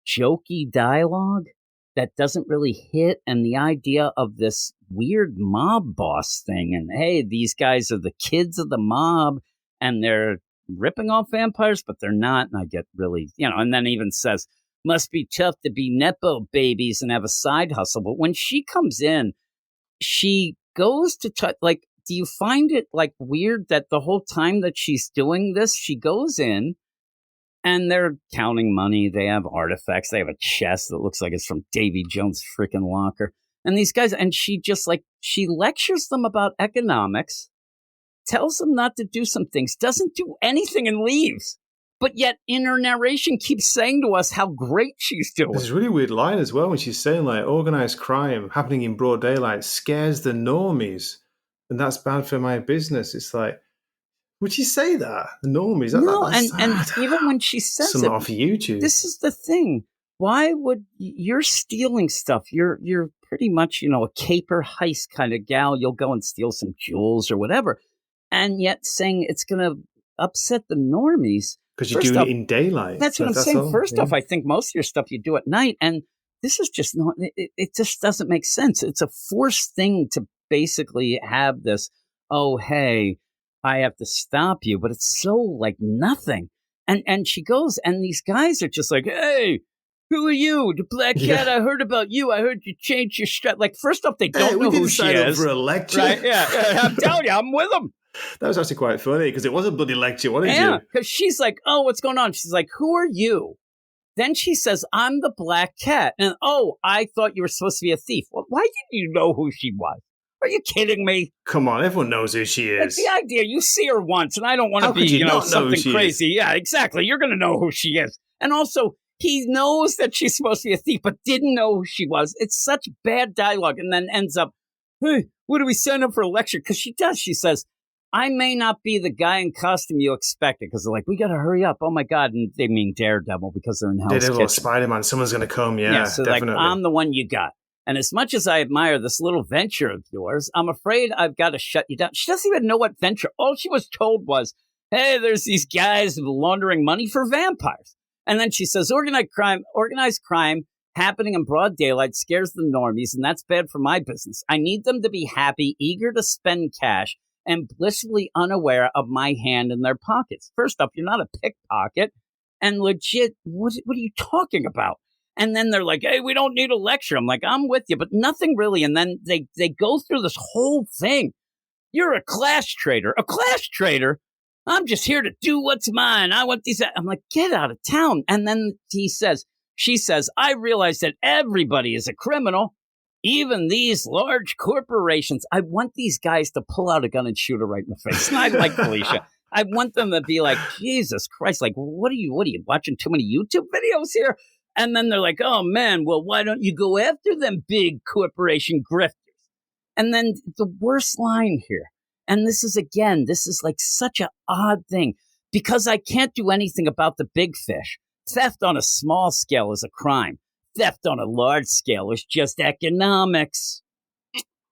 jokey dialogue that doesn't really hit. And the idea of this weird mob boss thing. And hey, these guys are the kids of the mob and they're ripping off vampires, but they're not. And I get really, and then even says, must be tough to be Nepo babies and have a side hustle. But when she comes in, she goes to touch, like, do you find it like weird that the whole time that she's doing this, she goes in and they're counting money. They have artifacts. They have a chest that looks like it's from Davy Jones' freaking locker. And these guys, and she just she lectures them about economics, tells them not to do some things, doesn't do anything and leaves. But yet, in her narration, keeps saying to us how great she's doing. There's a really weird line as well when she's saying, like, organized crime happening in broad daylight scares the normies, and that's bad for my business. It's like, would she say that? The normies? And even when she says it, off YouTube. This is the thing. Why would you're stealing stuff? You're pretty much, a caper heist kind of gal. You'll go and steal some jewels or whatever, and yet saying it's going to upset the normies. Because you're doing it in daylight. That's what I'm saying. First off, I think most of your stuff you do at night. And this is just not, it just doesn't make sense. It's a forced thing to basically have this, oh, hey, I have to stop you. But it's so like nothing. And she goes, and these guys are just like, hey, who are you? The Black Cat, I heard about you. I heard you changed your strap. Like, first off, they don't know who she is. For a lecture. Right? Yeah. I'm telling you, I'm with them. That was actually quite funny because it was a bloody lecture, wasn't it? Yeah, because she's like, oh, what's going on? She's like, who are you? Then she says, I'm the Black Cat. And, oh, I thought you were supposed to be a thief. Well, why didn't you know who she was? Are you kidding me? Come on, everyone knows who she is. Like, the idea, you see her once, and I don't want to be, something crazy. Yeah, exactly. You're going to know who she is. And also, he knows that she's supposed to be a thief, but didn't know who she was. It's such bad dialogue. And then ends up, hey, what do we sign up for a lecture? Because she does. She says, I may not be the guy in costume you expected, because they're like, we got to hurry up. Oh, my God. And they mean Daredevil because they're in Hell's Daredevil or Kitchen. Spider-Man. Someone's going to come. Yeah, so definitely. like, I'm the one you got. And as much as I admire this little venture of yours, I'm afraid I've got to shut you down. She doesn't even know what venture. All she was told was, hey, there's these guys laundering money for vampires. And then she says, organized crime happening in broad daylight scares the normies, and that's bad for my business. I need them to be happy, eager to spend cash, and blissfully unaware of my hand in their pockets. First up, you're not a pickpocket. And legit, what are you talking about? And then they're like, hey, we don't need a lecture. I'm like, I'm with you, but nothing really. And then they go through this whole thing. You're a class traitor. A class traitor? I'm just here to do what's mine. I want these. I'm like, get out of town. And then she says, I realize that everybody is a criminal, even these large corporations. I want these guys to pull out a gun and shoot her right in the face. And I like Felicia. I want them to be like, Jesus Christ, like, what are you watching too many YouTube videos here? And then they're like, oh, man, well, why don't you go after them big corporation grifters? And then the worst line here, and this is like such an odd thing, because I can't do anything about the big fish. Theft on a small scale is a crime. Theft on a large scale is just economics.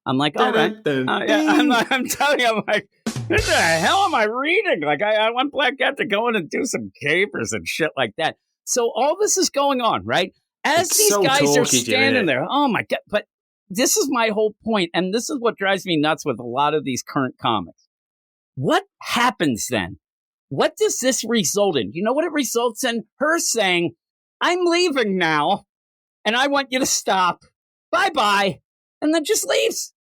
I'm like, all right. I'm telling you, I'm like, what the hell am I reading? Like, I want Black Cat to go in and do some capers and shit like that. So all this is going on, right? As It's these so guys are talky, standing there. Oh, my God. But this is my whole point, and this is what drives me nuts with a lot of these current comics. What happens then? What does this result in? You know what it results in? Her saying, I'm leaving now, and I want you to stop. Bye-bye. And then just leaves.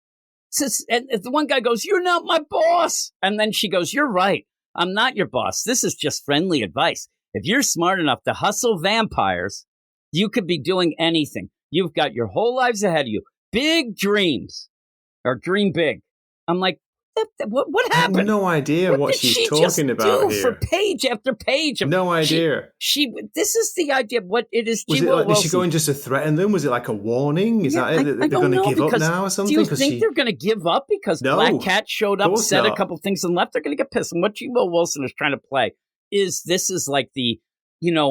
And the one guy goes, you're not my boss. And then she goes, you're right. I'm not your boss. This is just friendly advice. If you're smart enough to hustle vampires, you could be doing anything. You've got your whole lives ahead of you. Big dreams. Or dream big. I'm like, what happened? I have no idea what she's talking about here. For page after page. No idea. This is the idea of what it is. Was it like, is she going just to threaten them? Was it like a warning? Is that it? They're going to give up now or something? Do you think they're going to give up because Black Cat showed up, said a couple things and left? They're going to get pissed. And what G.Will Wilson is trying to play is this is like the,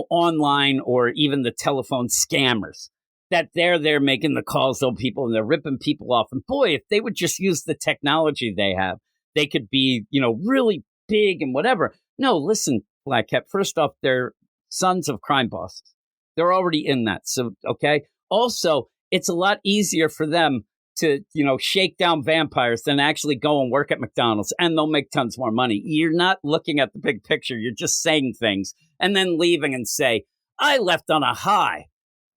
online or even the telephone scammers. That they're making the calls to people and they're ripping people off. And boy, if they would just use the technology they have, they could be, really big and whatever. No, listen, Black Cat, first off, they're sons of crime bosses. They're already in that. So, okay. Also, it's a lot easier for them to, shake down vampires than actually go and work at McDonald's, and they'll make tons more money. You're not looking at the big picture. You're just saying things and then leaving and say, I left on a high.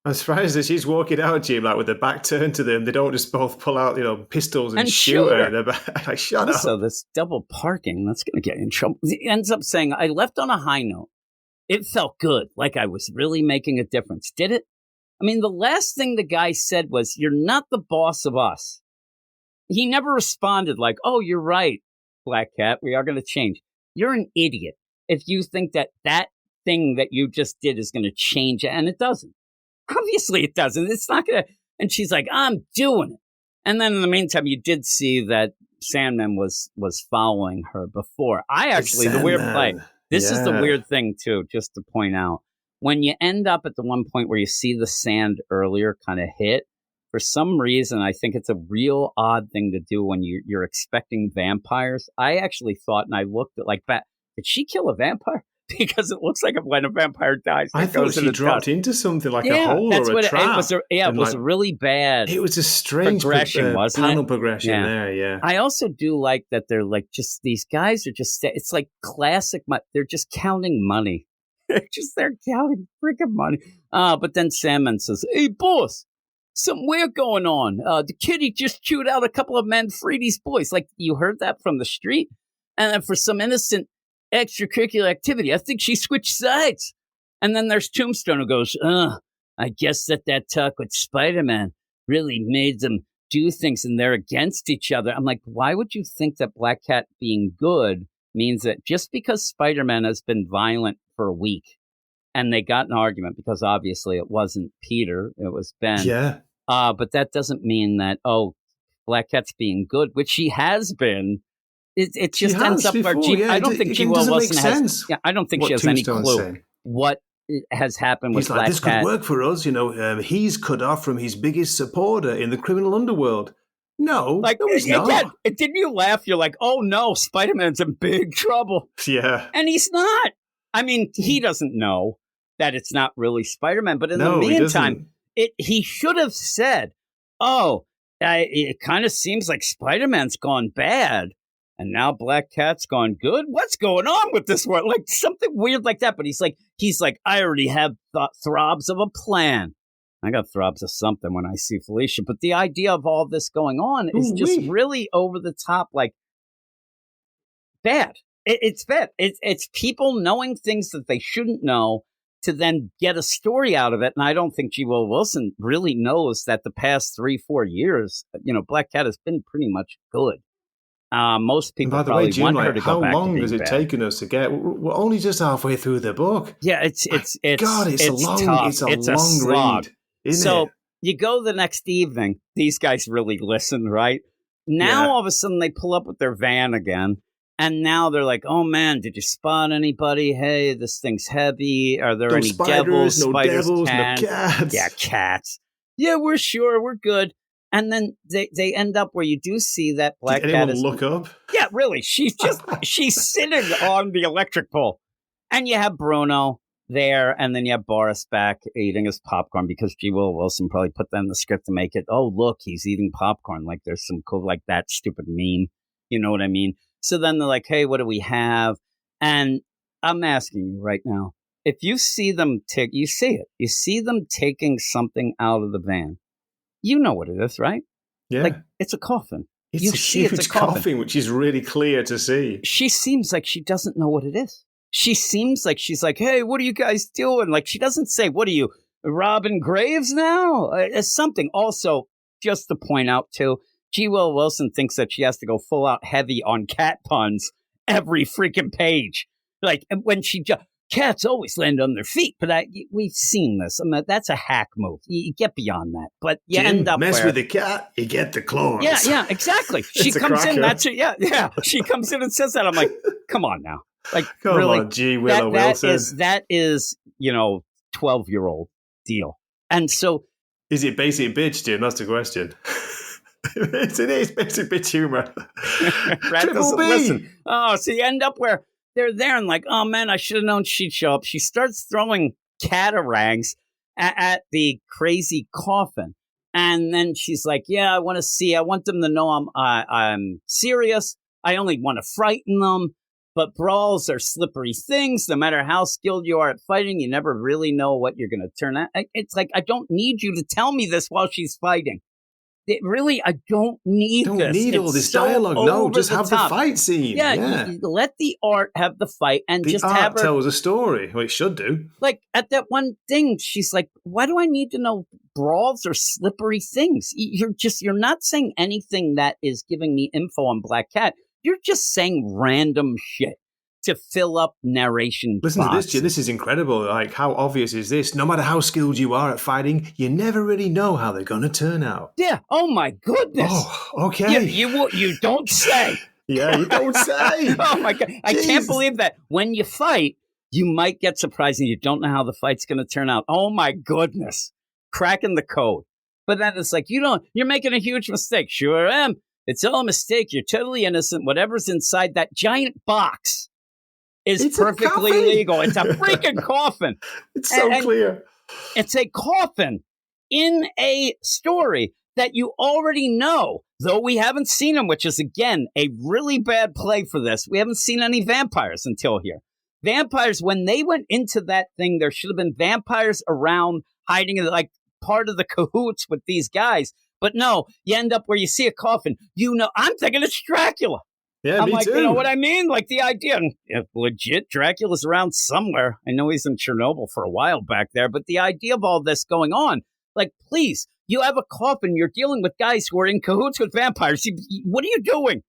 I'm surprised that she's walking out, Jim, like with the back turned to them. They don't just both pull out, pistols and shoot her. They're like, shut up. So this double parking, that's going to get in trouble. He ends up saying, I left on a high note. It felt good, like I was really making a difference. Did it? I mean, the last thing the guy said was, you're not the boss of us. He never responded like, oh, you're right, Black Cat. We are going to change. You're an idiot if you think that thing that you just did is going to change it, and it doesn't. Obviously it doesn't. It's not going to. And she's like, I'm doing it. And then in the meantime, you did see that Sandman was following her before. The weird play. This is the weird thing, too, just to point out. When you end up at the one point where you see the sand earlier kind of hit, for some reason, I think it's a real odd thing to do when you're expecting vampires. I actually thought, and I looked at did she kill a vampire? Because it looks like when a vampire dies, I thought she dropped into something like a hole or a trap. It was really bad. It was a strange progression, wasn't panel it? progression there, yeah. I also do like that they're like just these guys are just, it's like classic, they're just counting money. They're counting freaking money. But then Sandman says, hey, boss, something weird going on. The kitty just chewed out a couple of men, freed these boys. Like, you heard that from the street? And then for some innocent extracurricular activity, I think she switched sides. And then there's Tombstone who goes, I guess that talk with Spider-Man really made them do things and they're against each other. I'm like, why would you think that Black Cat being good means that just because Spider-Man has been violent for a week and they got an argument, because obviously it wasn't Peter, it was Ben. Yeah. But that doesn't mean that, Black Cat's being good, which she has been. It just ends up where I don't think G.Will Wilson has. Yeah, I don't think she has any clue what has happened with He's like, Black this Cat. could work for us. He's cut off from his biggest supporter in the criminal underworld. No, Like, no, he's not. again, didn't you laugh? You're like, oh no, Spider-Man's in big trouble. Yeah. And he's not. I mean, he doesn't know that it's not really Spider-Man. But in the he meantime, doesn't. he should have said, oh, it kind of seems like Spider-Man's gone bad. And now Black Cat's gone good. What's going on with this world? Like something weird like that. But he's like, I already have throbs of a plan. I got throbs of something when I see Felicia. But the idea of all this going on is just really over the top, like bad. It's bad. It's people knowing things that they shouldn't know to then get a story out of it. And I don't think G. Will Wilson really knows that the past 3-4 years, Black Cat has been pretty much good. Most people probably want her to go back. How long has it bad. taken us to get? We're only just halfway through the book. Yeah, it's God, it's a long read. So you go the next evening. These guys really listen, right? Now all of a sudden they pull up with their van again, and now they're like, "Oh man, did you spot anybody? Hey, this thing's heavy. Are there any devils? No Spiders, devils, cats? no cats. Yeah, cats. Yeah, we're sure, we're good." And then they end up where you do see that Black Did Cat anyone is look up? Yeah, really. She's sitting on the electric pole, and you have Bruno there, and then you have Boris back eating his popcorn because G. Will Wilson probably put that in the script to make it, oh, look, he's eating popcorn. Like there's some cool, like that stupid meme. You know what I mean? So then they're like, hey, what do we have? And I'm asking you right now, if you see them you see them taking something out of the van. You know what it is, right? Yeah. Like it's a coffin. It's a huge coffin, which is really clear to see. She seems like she doesn't know what it is. She seems like she's like, hey, what are you guys doing? Like, she doesn't say, what are you, robbing graves now? Something. Also, just to point out, too, G. Will Wilson thinks that she has to go full out heavy on cat puns every freaking page. Like, when cats always land on their feet, but we've seen this. I mean, that's a hack move. You get beyond that, but you end up mess with the cat, you get the claws. Yeah, exactly. She comes in. That's it. Yeah. She comes in and says that. I'm like, come on now. Like, come really, on, G. Willow Wilson. That is 12-year-old deal. And so, is it basic bitch, Jim? That's the question. It is basic bitch humor. Rat doesn't listen. Oh, so you end up where they're there and like, oh man, I should have known she'd show up. She starts throwing catarangs at the crazy coffin. And then she's like, yeah, I want them to know I'm serious. I only want to frighten them. But brawls are slippery things. No matter how skilled you are at fighting, you never really know what you're going to turn out. It's like, I don't need you to tell me this while she's fighting. I don't need this. Don't need all this dialogue. No, just have the fight scene. Yeah. Let the art have the fight and just have her. The art tells a story. Well, it should do. Like at that one thing, she's like, why do I need to know brawls or slippery things? You're not saying anything that is giving me info on Black Cat. You're just saying random shit to fill up narration. Listen to this, Jim. This is incredible. Like, how obvious is this? No matter how skilled you are at fighting, you never really know how they're going to turn out. Yeah. Oh, my goodness. Oh, okay. You don't say. Yeah, you don't say. Oh, my God. I can't believe that when you fight, you might get surprised and you don't know how the fight's going to turn out. Oh, my goodness. Cracking the code. But then it's like, you're making a huge mistake. Sure am. It's all a mistake. You're totally innocent. Whatever's inside that giant box is perfectly legal. It's a freaking coffin. It's so clear. It's a coffin in a story that you already know, though we haven't seen them, which is, again, a really bad play for this. We haven't seen any vampires until here. Vampires, when they went into that thing, there should have been vampires around hiding, like part of the cahoots with these guys. But no, you end up where you see a coffin. I'm thinking it's Dracula. Yeah, me too. You know what I mean? Like the idea, legit, Dracula's around somewhere. I know he's in Chernobyl for a while back there, but the idea of all this going on, like, please, you have a coffin. You're dealing with guys who are in cahoots with vampires. What are you doing?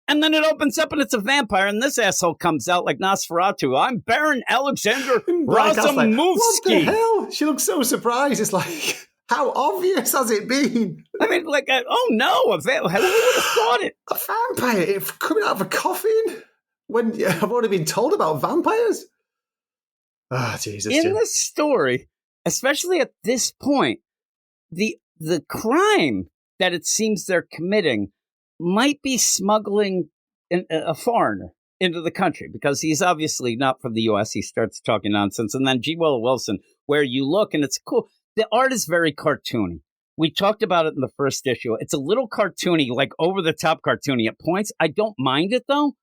And then it opens up and it's a vampire, and this asshole comes out like Nosferatu. I'm Baron Alexander Razumovsky. What the hell? She looks so surprised. It's like, how obvious has it been? I mean, like, oh no, who would have thought it? A vampire coming out of a coffin? When I've already been told about vampires? Ah, Jesus, in Jim. the story, especially at this point, the crime that it seems they're committing might be smuggling a foreigner into the country, because he's obviously not from the U.S. He starts talking nonsense. And then G. Willow Wilson, where you look, and it's cool. The art is very cartoony. We talked about it in the first issue. It's a little cartoony, like over-the-top cartoony at points. I don't mind it, though.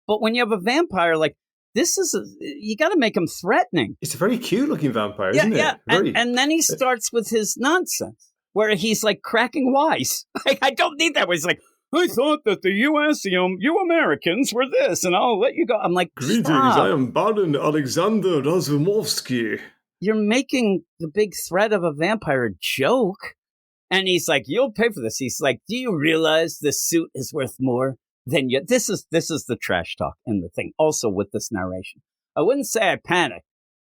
But when you have a vampire, like, you got to make him threatening. It's a very cute-looking vampire, isn't it? Yeah, and then he starts with his nonsense, where he's, like, cracking wise. I don't need that, where he's like, I thought that the U.S., you Americans were this, and I'll let you go. I'm like, Greetings, stop. I am Baron Alexander Razumovsky. You're making the big threat of a vampire a joke. And he's like, you'll pay for this. He's like, do you realize this suit is worth more than you? This is the trash talk in the thing. Also with this narration, I wouldn't say I panic.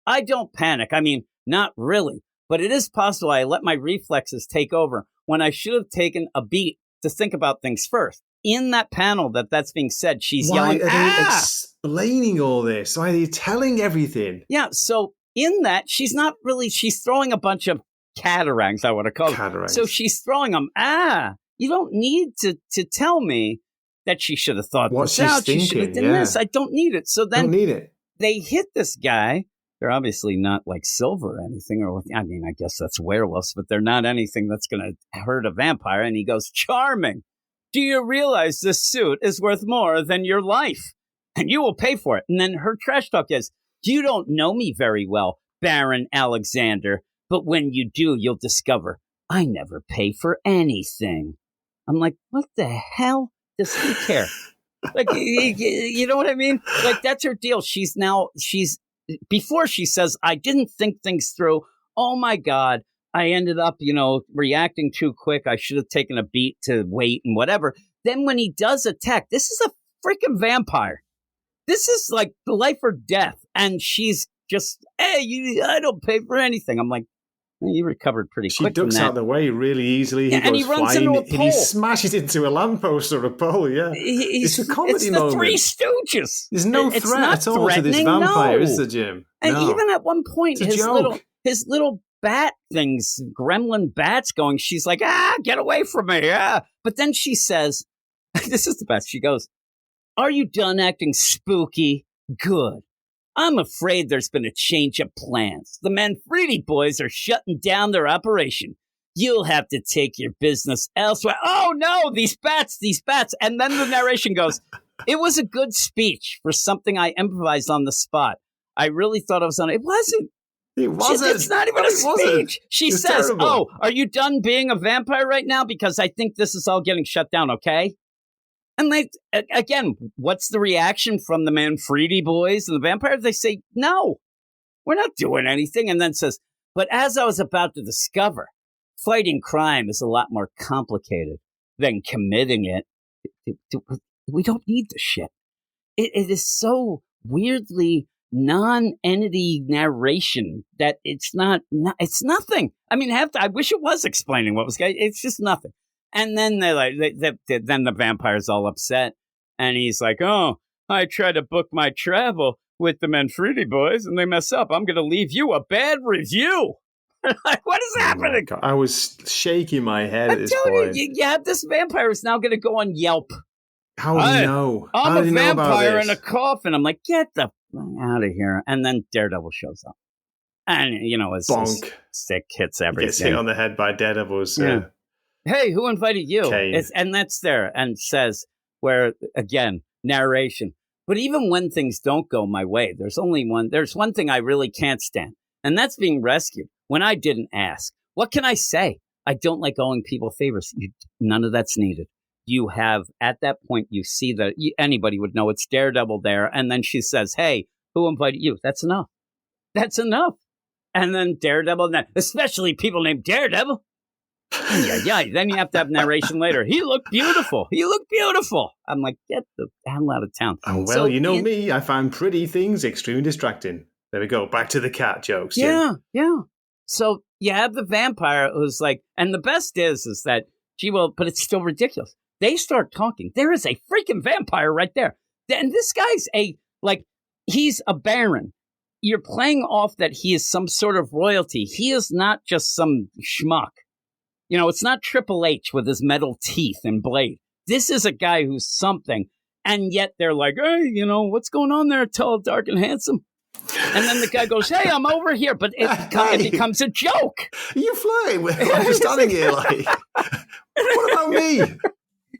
I don't panic. I mean, not really. But it is possible I let my reflexes take over when I should have taken a beat to think about things first. In that panel that's being said, she's yelling, Why are they explaining all this? Why are they telling everything? Yeah, so in that, she's throwing a bunch of catarangs, I would have called it. So she's throwing them. You don't need to tell me that she should have thought what this she's out. Thinking, she should have done this. I don't need it. So then they hit this guy. They're obviously not like silver or anything, I mean, I guess that's werewolves, but they're not anything that's going to hurt a vampire. And he goes, charming. Do you realize this suit is worth more than your life? And you will pay for it. And then her trash talk is, you don't know me very well, Baron Alexander, but when you do, you'll discover I never pay for anything. I'm like, what the hell does he care? Like, you know what I mean? Like, that's her deal. Before she says, I didn't think things through. Oh my God. I ended up, reacting too quick. I should have taken a beat to wait and whatever. Then when he does attack, this is a freaking vampire. This is like life or death. And she's just, hey, I don't pay for anything. I'm like, you recovered pretty quick. She ducks out the way really easily. Yeah, he runs into a pole. And he smashes into a lamppost or a pole, yeah. It's a comedy moment. It's the Three Stooges. There's no threat at all to this vampire, is there, Jim? And even at one point, his little bat things, gremlin bats going, she's like, get away from me. But then she says, this is the best. She goes, are you done acting spooky? Good. I'm afraid there's been a change of plans. The Manfredi boys are shutting down their operation. You'll have to take your business elsewhere. Oh, no, these bats. And then the narration goes, it was a good speech for something I improvised on the spot. I really thought I was on it. It wasn't. It wasn't. It's not even a speech. She says, terrible. Are you done being a vampire right now? Because I think this is all getting shut down, okay? And again, what's the reaction from the Manfredi boys and the vampires? They say, no, we're not doing anything. And then says, but as I was about to discover, fighting crime is a lot more complicated than committing it. We don't need this shit. It is so weirdly non-entity narration that it's nothing. I mean, I wish it was explaining what was going. It's just nothing. And then then the vampire's all upset, and he's like, "Oh, I try to book my travel with the Manfredi boys, and they mess up. I'm going to leave you a bad review." Like, what is happening? I was shaking my head at this point. You have this vampire who's now going to go on Yelp. How do you know? I'm a vampire in a coffin. I'm like, get the out of here. And then Daredevil shows up, and his stick hits everything. Gets hit on the head by Daredevil's. Yeah. Hey, who invited you? Kane. And that's there, and says, where, again, narration. But even when things don't go my way, there's one thing I really can't stand, and that's being rescued when I didn't ask. What can I say? I don't like owing people favors. None of that's needed. You have, at that point, you see that anybody would know it's Daredevil there, and then she says, hey, who invited you? That's enough. That's enough. And then Daredevil, especially people named Daredevil. Yeah. Then you have to have narration later. He looked beautiful. I'm like, get the hell out of town. Oh, well, me. I find pretty things extremely distracting. There we go. Back to the cat jokes. Yeah. So you have the vampire who's like, and the best is that, but it's still ridiculous. They start talking. There is a freaking vampire right there. And this guy's he's a baron. you're playing off that he is some sort of royalty. He is not just some schmuck. You know, it's not Triple H with his metal teeth and blade. This is a guy who's something. And yet they're like, hey, you know, what's going on there, tall, dark, and handsome? And then the guy goes, hey, I'm over here. But it becomes a joke. You flirting with I'm just standing here like, what about me?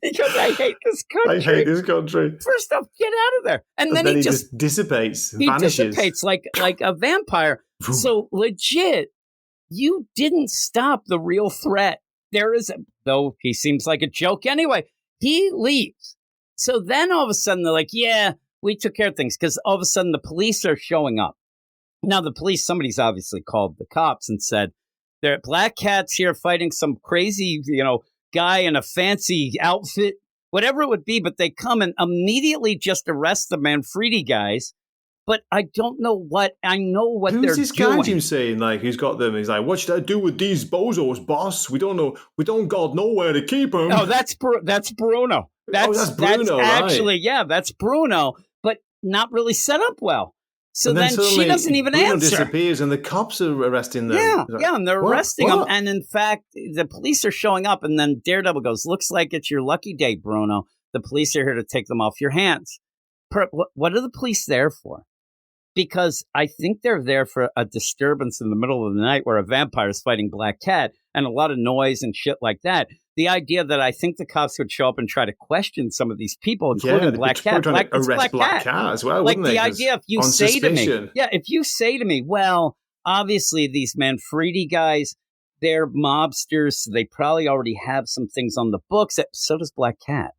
Because I hate this country. I hate this country. First off, get out of there. And then he just dissipates, he vanishes. Dissipates like a vampire. So legit, you didn't stop the real threat. There is, though he seems like a joke anyway. He leaves. So then all of a sudden they're like, yeah, we took care of things. Because all of a sudden the police are showing up. Now the police, somebody's obviously called the cops and said, there are black cats here fighting some crazy, you know, guy in a fancy outfit, whatever it would be. But they come and immediately just arrest the Manfredi guys. But I don't know what, I know what they're doing. Who's this guy Jim saying, like, who's got them? He's like, what should I do with these bozos, boss? We don't know. We don't got nowhere to keep them. Oh, that's Bruno. That's Bruno, that's actually, right. Yeah, that's Bruno, but not really set up well. So then she doesn't even Bruno answer. Disappears and the cops are arresting them. Yeah, and they're arresting him. And in fact, the police are showing up, and then Daredevil goes, looks like it's your lucky day, Bruno. The police are here to take them off your hands. What are the police there for? Because I think they're there for a disturbance in the middle of the night where a vampire is fighting Black Cat and a lot of noise and shit like that. The idea that I think the cops would show up and try to question some of these people, including Black Cat. Arrest Black Cat as well, like wouldn't they? The idea if you say suspicion. To me, if you say to me, well, obviously these Manfredi guys, they're mobsters, so they probably already have some things on the books. So does Black Cat.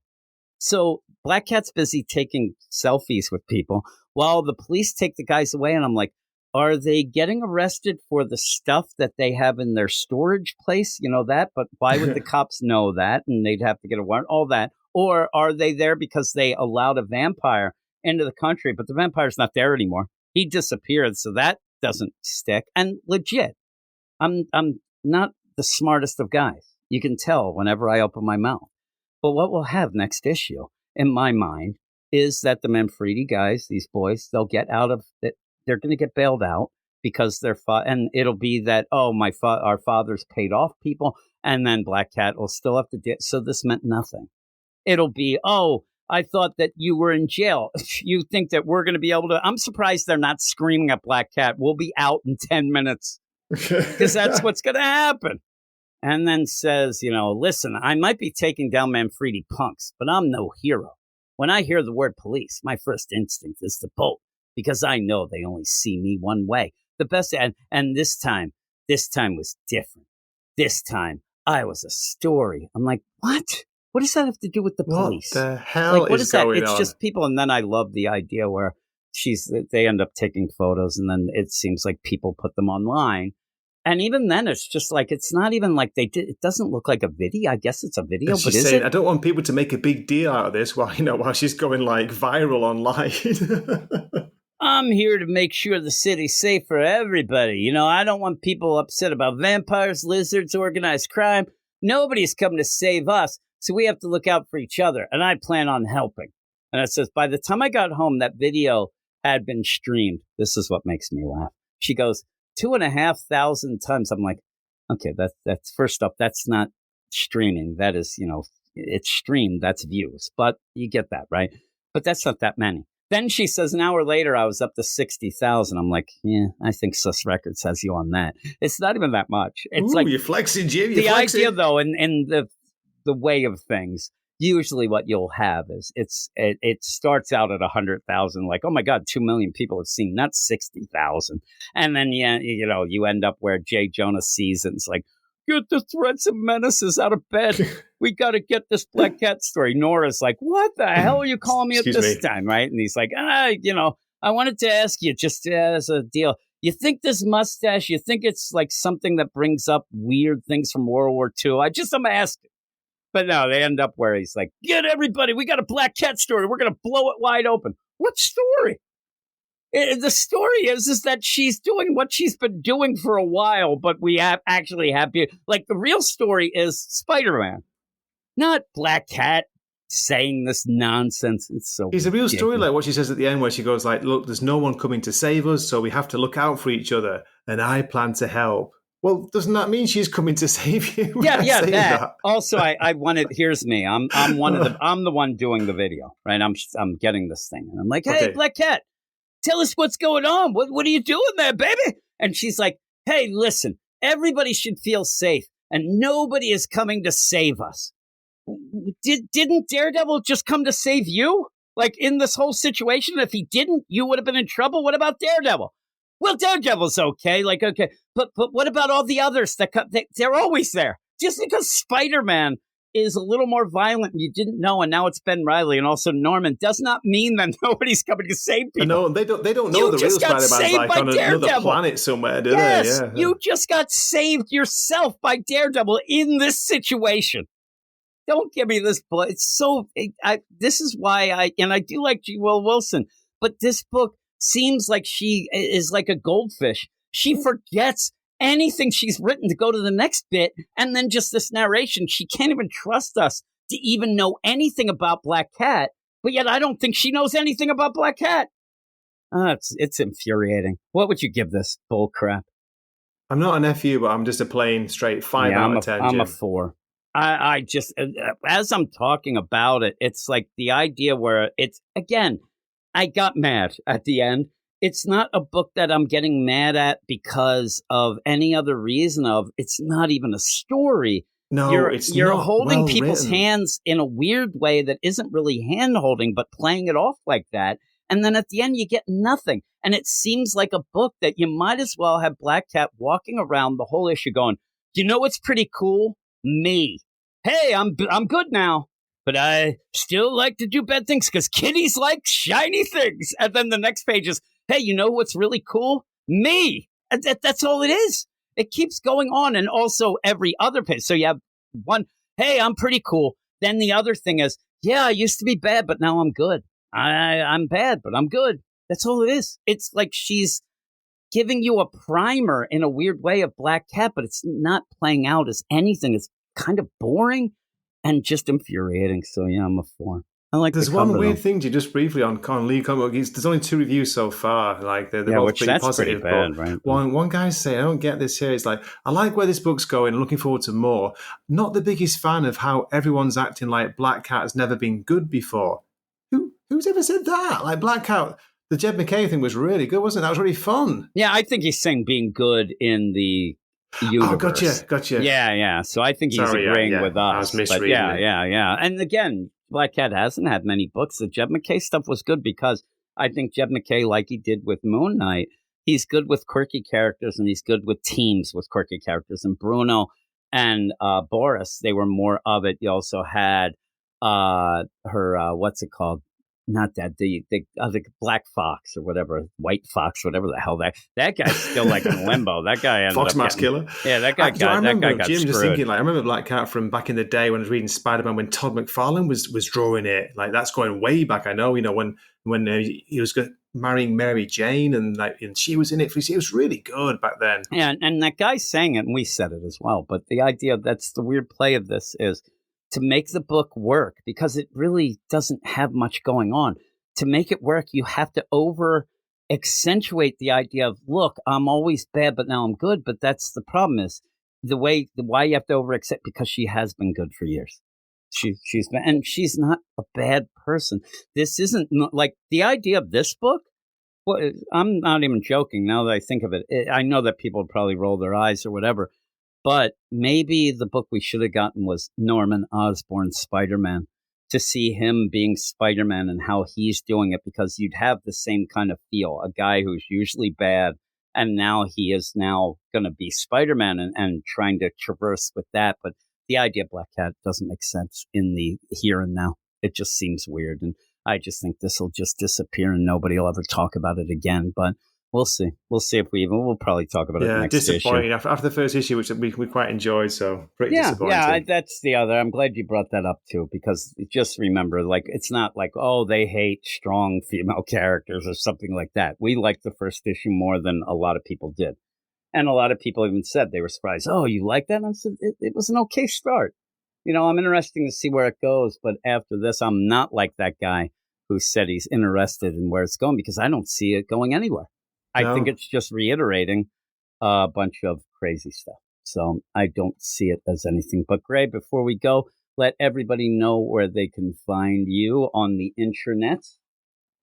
So Black Cat's busy taking selfies with people while the police take the guys away. And I'm like, are they getting arrested for the stuff that they have in their storage place? You know that, but why would the cops know that? And they'd have to get a warrant, all that. Or are they there because they allowed a vampire into the country, but the vampire's not there anymore? He disappeared, so that doesn't stick. And legit, I'm not the smartest of guys. You can tell whenever I open my mouth. But what we'll have next issue, in my mind, is that the Manfredi guys, these boys, they'll get out of it. They're going to get bailed out because they're and it'll be that, oh, our fathers paid off people, and then Black Cat will still have to so this meant nothing. It'll be, oh, I thought that you were in jail. You think that we're going to be able to? I'm surprised they're not screaming at Black Cat. We'll be out in 10 minutes because that's what's going to happen. And then says, you know, listen, I might be taking down Manfredi punks, but I'm no hero. When I hear the word police, my first instinct is to bolt because I know they only see me one way. The best, and this time was different. This time I was a story. I'm like, what? What does that have to do with the police? What the hell what is going on? It's just people. And then I love the idea where they end up taking photos and then it seems like people put them online. And even then, it's just like, it's not even like it doesn't look like a video. I guess it's a video, but is it? I don't want people to make a big deal out of this while she's going like viral online. I'm here to make sure the city's safe for everybody. You know, I don't want people upset about vampires, lizards, organized crime. Nobody's coming to save us, so we have to look out for each other. And I plan on helping. And it says, by the time I got home, that video had been streamed. This is what makes me laugh. She goes, 2,500 times. I'm like, okay, that's first up. That's not streaming. That is, you know, it's streamed. That's views. But you get that, right? But that's not that many. Then she says, an hour later, I was up to 60,000. I'm like, yeah, I think Sus Records has you on that. It's not even that much. It's like you're flexing, Jim. The idea, though, in the way of things. Usually what you'll have is it starts out at 100,000, like, oh my God, 2 million people have seen, not 60,000. And then, you end up where Jay Jonah sees it and it's like, get the threats and menaces out of bed. We got to get this Black Cat story. Nora's like, what the hell are you calling me at this time? Right. And he's like, I wanted to ask you just as a deal. You think this mustache, you think it's like something that brings up weird things from World War II? I'm asking. But no, they end up where he's like, get everybody, we got a Black Cat story. We're going to blow it wide open. What story? The story is that she's doing what she's been doing for a while, but we actually have, like, the real story is Spider-Man, not Black Cat saying this nonsense. It's so It's a real story, ridiculous. like what she says at the end, where she goes like, look, there's no one coming to save us, so we have to look out for each other, and I plan to help. Well, doesn't that mean she's coming to save you? Yeah, yeah. Saying That. Also, I wanted. Here's me. I'm I'm the one doing the video, right? I'm getting this thing, and I'm like, hey, Okay. Black Cat, tell us what's going on. What are you doing there, baby? And she's like, hey, listen, everybody should feel safe, and nobody is coming to save us. Didn't Daredevil just come to save you? Like in this whole situation, if he didn't, you would have been in trouble. What about Daredevil? Well, Daredevil's okay. Like, okay. But what about all the others that come? They're always there. Just because Spider-Man is a little more violent and you didn't know, and now it's Ben Reilly and also Norman, does not mean that nobody's coming to save people. No, they don't know You the real just got Spider-Man's saved like by on another Daredevil. planet somewhere, do Yes, they? Yeah. you just got saved yourself by Daredevil in this situation. Don't give me this book. It's so. This is why I do like G. Will Wilson, but this book seems like she is like a goldfish. She forgets anything she's written to go to the next bit, and then just this narration. She can't even trust us to even know anything about Black Cat, but yet I don't think she knows anything about Black Cat. It's infuriating. What would you give this bull crap? I'm not an FU, but I'm just a plain straight 5 out of 10. I'm Jim. a 4. I just, as I'm talking about it, it's like the idea where it's, again, I got mad at the end. It's not a book that I'm getting mad at because of any other reason of, it's not even a story. No, You're not holding well people's written. hands in a weird way that isn't really hand holding, but playing it off like that. And then at the end, you get nothing. And it seems like a book that you might as well have Black Cat walking around the whole issue going, you know what's pretty cool? Me. Hey, I'm good now, but I still like to do bad things because kitties like shiny things. And then the next page is, hey, you know what's really cool? Me. And that's all it is. It keeps going on. And also every other page. So you have one, hey, I'm pretty cool. Then the other thing is, yeah, I used to be bad, but now I'm good. I'm bad, but I'm good. That's all it is. It's like she's giving you a primer in a weird way of Black Cat, but it's not playing out as anything. It's kind of boring and just infuriating. So yeah, I'm a 4. I like. There's one weird thing, just briefly on Lee Comic. There's only 2 reviews so far. Like they're both which pretty that's positive. pretty bad, but right? one guy's saying, I don't get this here. It's like, I like where this book's going. I'm looking forward to more. Not the biggest fan of how everyone's acting like Black Cat has never been good before. Who's ever said that? Like Black Cat, the Jed McKay thing was really good, wasn't it? That was really fun. Yeah, I think he's saying being good in the universe. Oh, gotcha. Yeah. So I think he's agreeing with us. I was But misreading it. yeah. And again, Black Cat hasn't had many books. The Jed McKay stuff was good because I think Jed McKay, like he did with Moon Knight, he's good with quirky characters and he's good with teams with quirky characters. And Bruno and Boris, they were more of it. You also had her, what's it called? Not that the Black Fox or whatever, White Fox, whatever the hell that guy's still like in limbo. That guy ended Fox up Mask getting, Killer. Yeah, that guy got Jim, screwed. just thinking, like, I remember Black Cat from back in the day when I was reading Spider-Man when Todd McFarlane was drawing it. Like that's going way back. I know, when he was marrying Mary Jane and she was in it. It was really good back then. Yeah, and that guy sang it, and we said it as well. But the idea, that's the weird play of this, is to make the book work because it really doesn't have much going on. To make it work, you have to over accentuate the idea of, look, I'm always bad, but now I'm good. But that's the problem is why you have to over accept, because she has been good for years. She's been, and she's not a bad person. This isn't like the idea of this book. Well, I'm not even joking now that I think of it. I know that people would probably roll their eyes or whatever, but maybe the book we should have gotten was Norman Osborn's Spider-Man, to see him being Spider-Man and how he's doing it, because you'd have the same kind of feel. A guy who's usually bad, and now he is now going to be Spider-Man and trying to traverse with that. But the idea of Black Cat doesn't make sense in the here and now. It just seems weird. And I just think this will just disappear and nobody will ever talk about it again. But we'll see. We'll see if we'll probably talk about it next issue. Disappointing after the first issue, which we quite enjoyed. So pretty disappointing. Yeah, that's the other. I'm glad you brought that up too, because just remember, like, it's not like, oh, they hate strong female characters or something like that. We liked the first issue more than a lot of people did. And a lot of people even said they were surprised. Oh, you like that? And I said, it was an okay start. I'm interested to see where it goes. But after this, I'm not like that guy who said he's interested in where it's going because I don't see it going anywhere. I think it's just reiterating a bunch of crazy stuff. So I don't see it as anything. But Gray, before we go, let everybody know where they can find you on the internet.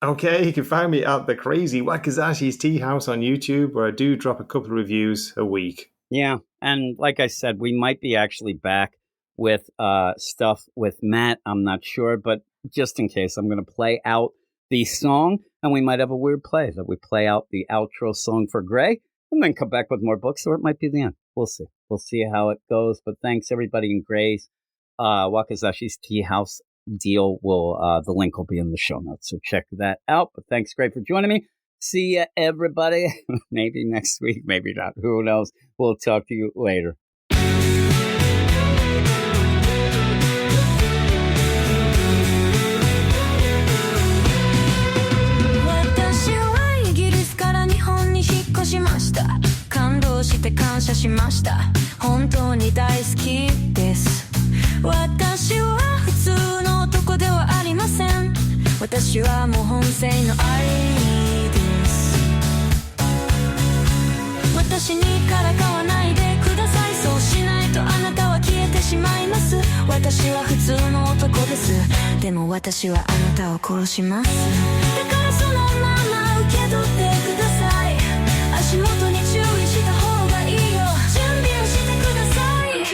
Okay, you can find me at the Crazy Wakazashi's Tea House on YouTube, where I do drop a couple of reviews a week. Yeah, and like I said, we might be actually back with stuff with Matt. I'm not sure, but just in case, I'm going to play out the song, and we might have a weird play that we play out the outro song for Gray, and then come back with more books, or it might be the end. We'll see. We'll see how it goes. But thanks everybody in Gray's Wakazashi's Tea House deal. The link will be in the show notes, so check that out. But thanks, Gray, for joining me. See ya, everybody. Maybe next week, maybe not. Who knows? We'll talk to you later. しました感動して感謝しました本当に大好きです私は普通の男ではありません私はもう本性の愛です私にからかわないでくださいそうしないとあなたは消えてしまいます私は普通の男ですでも私はあなたを殺しますだからそのまま受け取ってください足元に注意した方がいいよ準備をしてください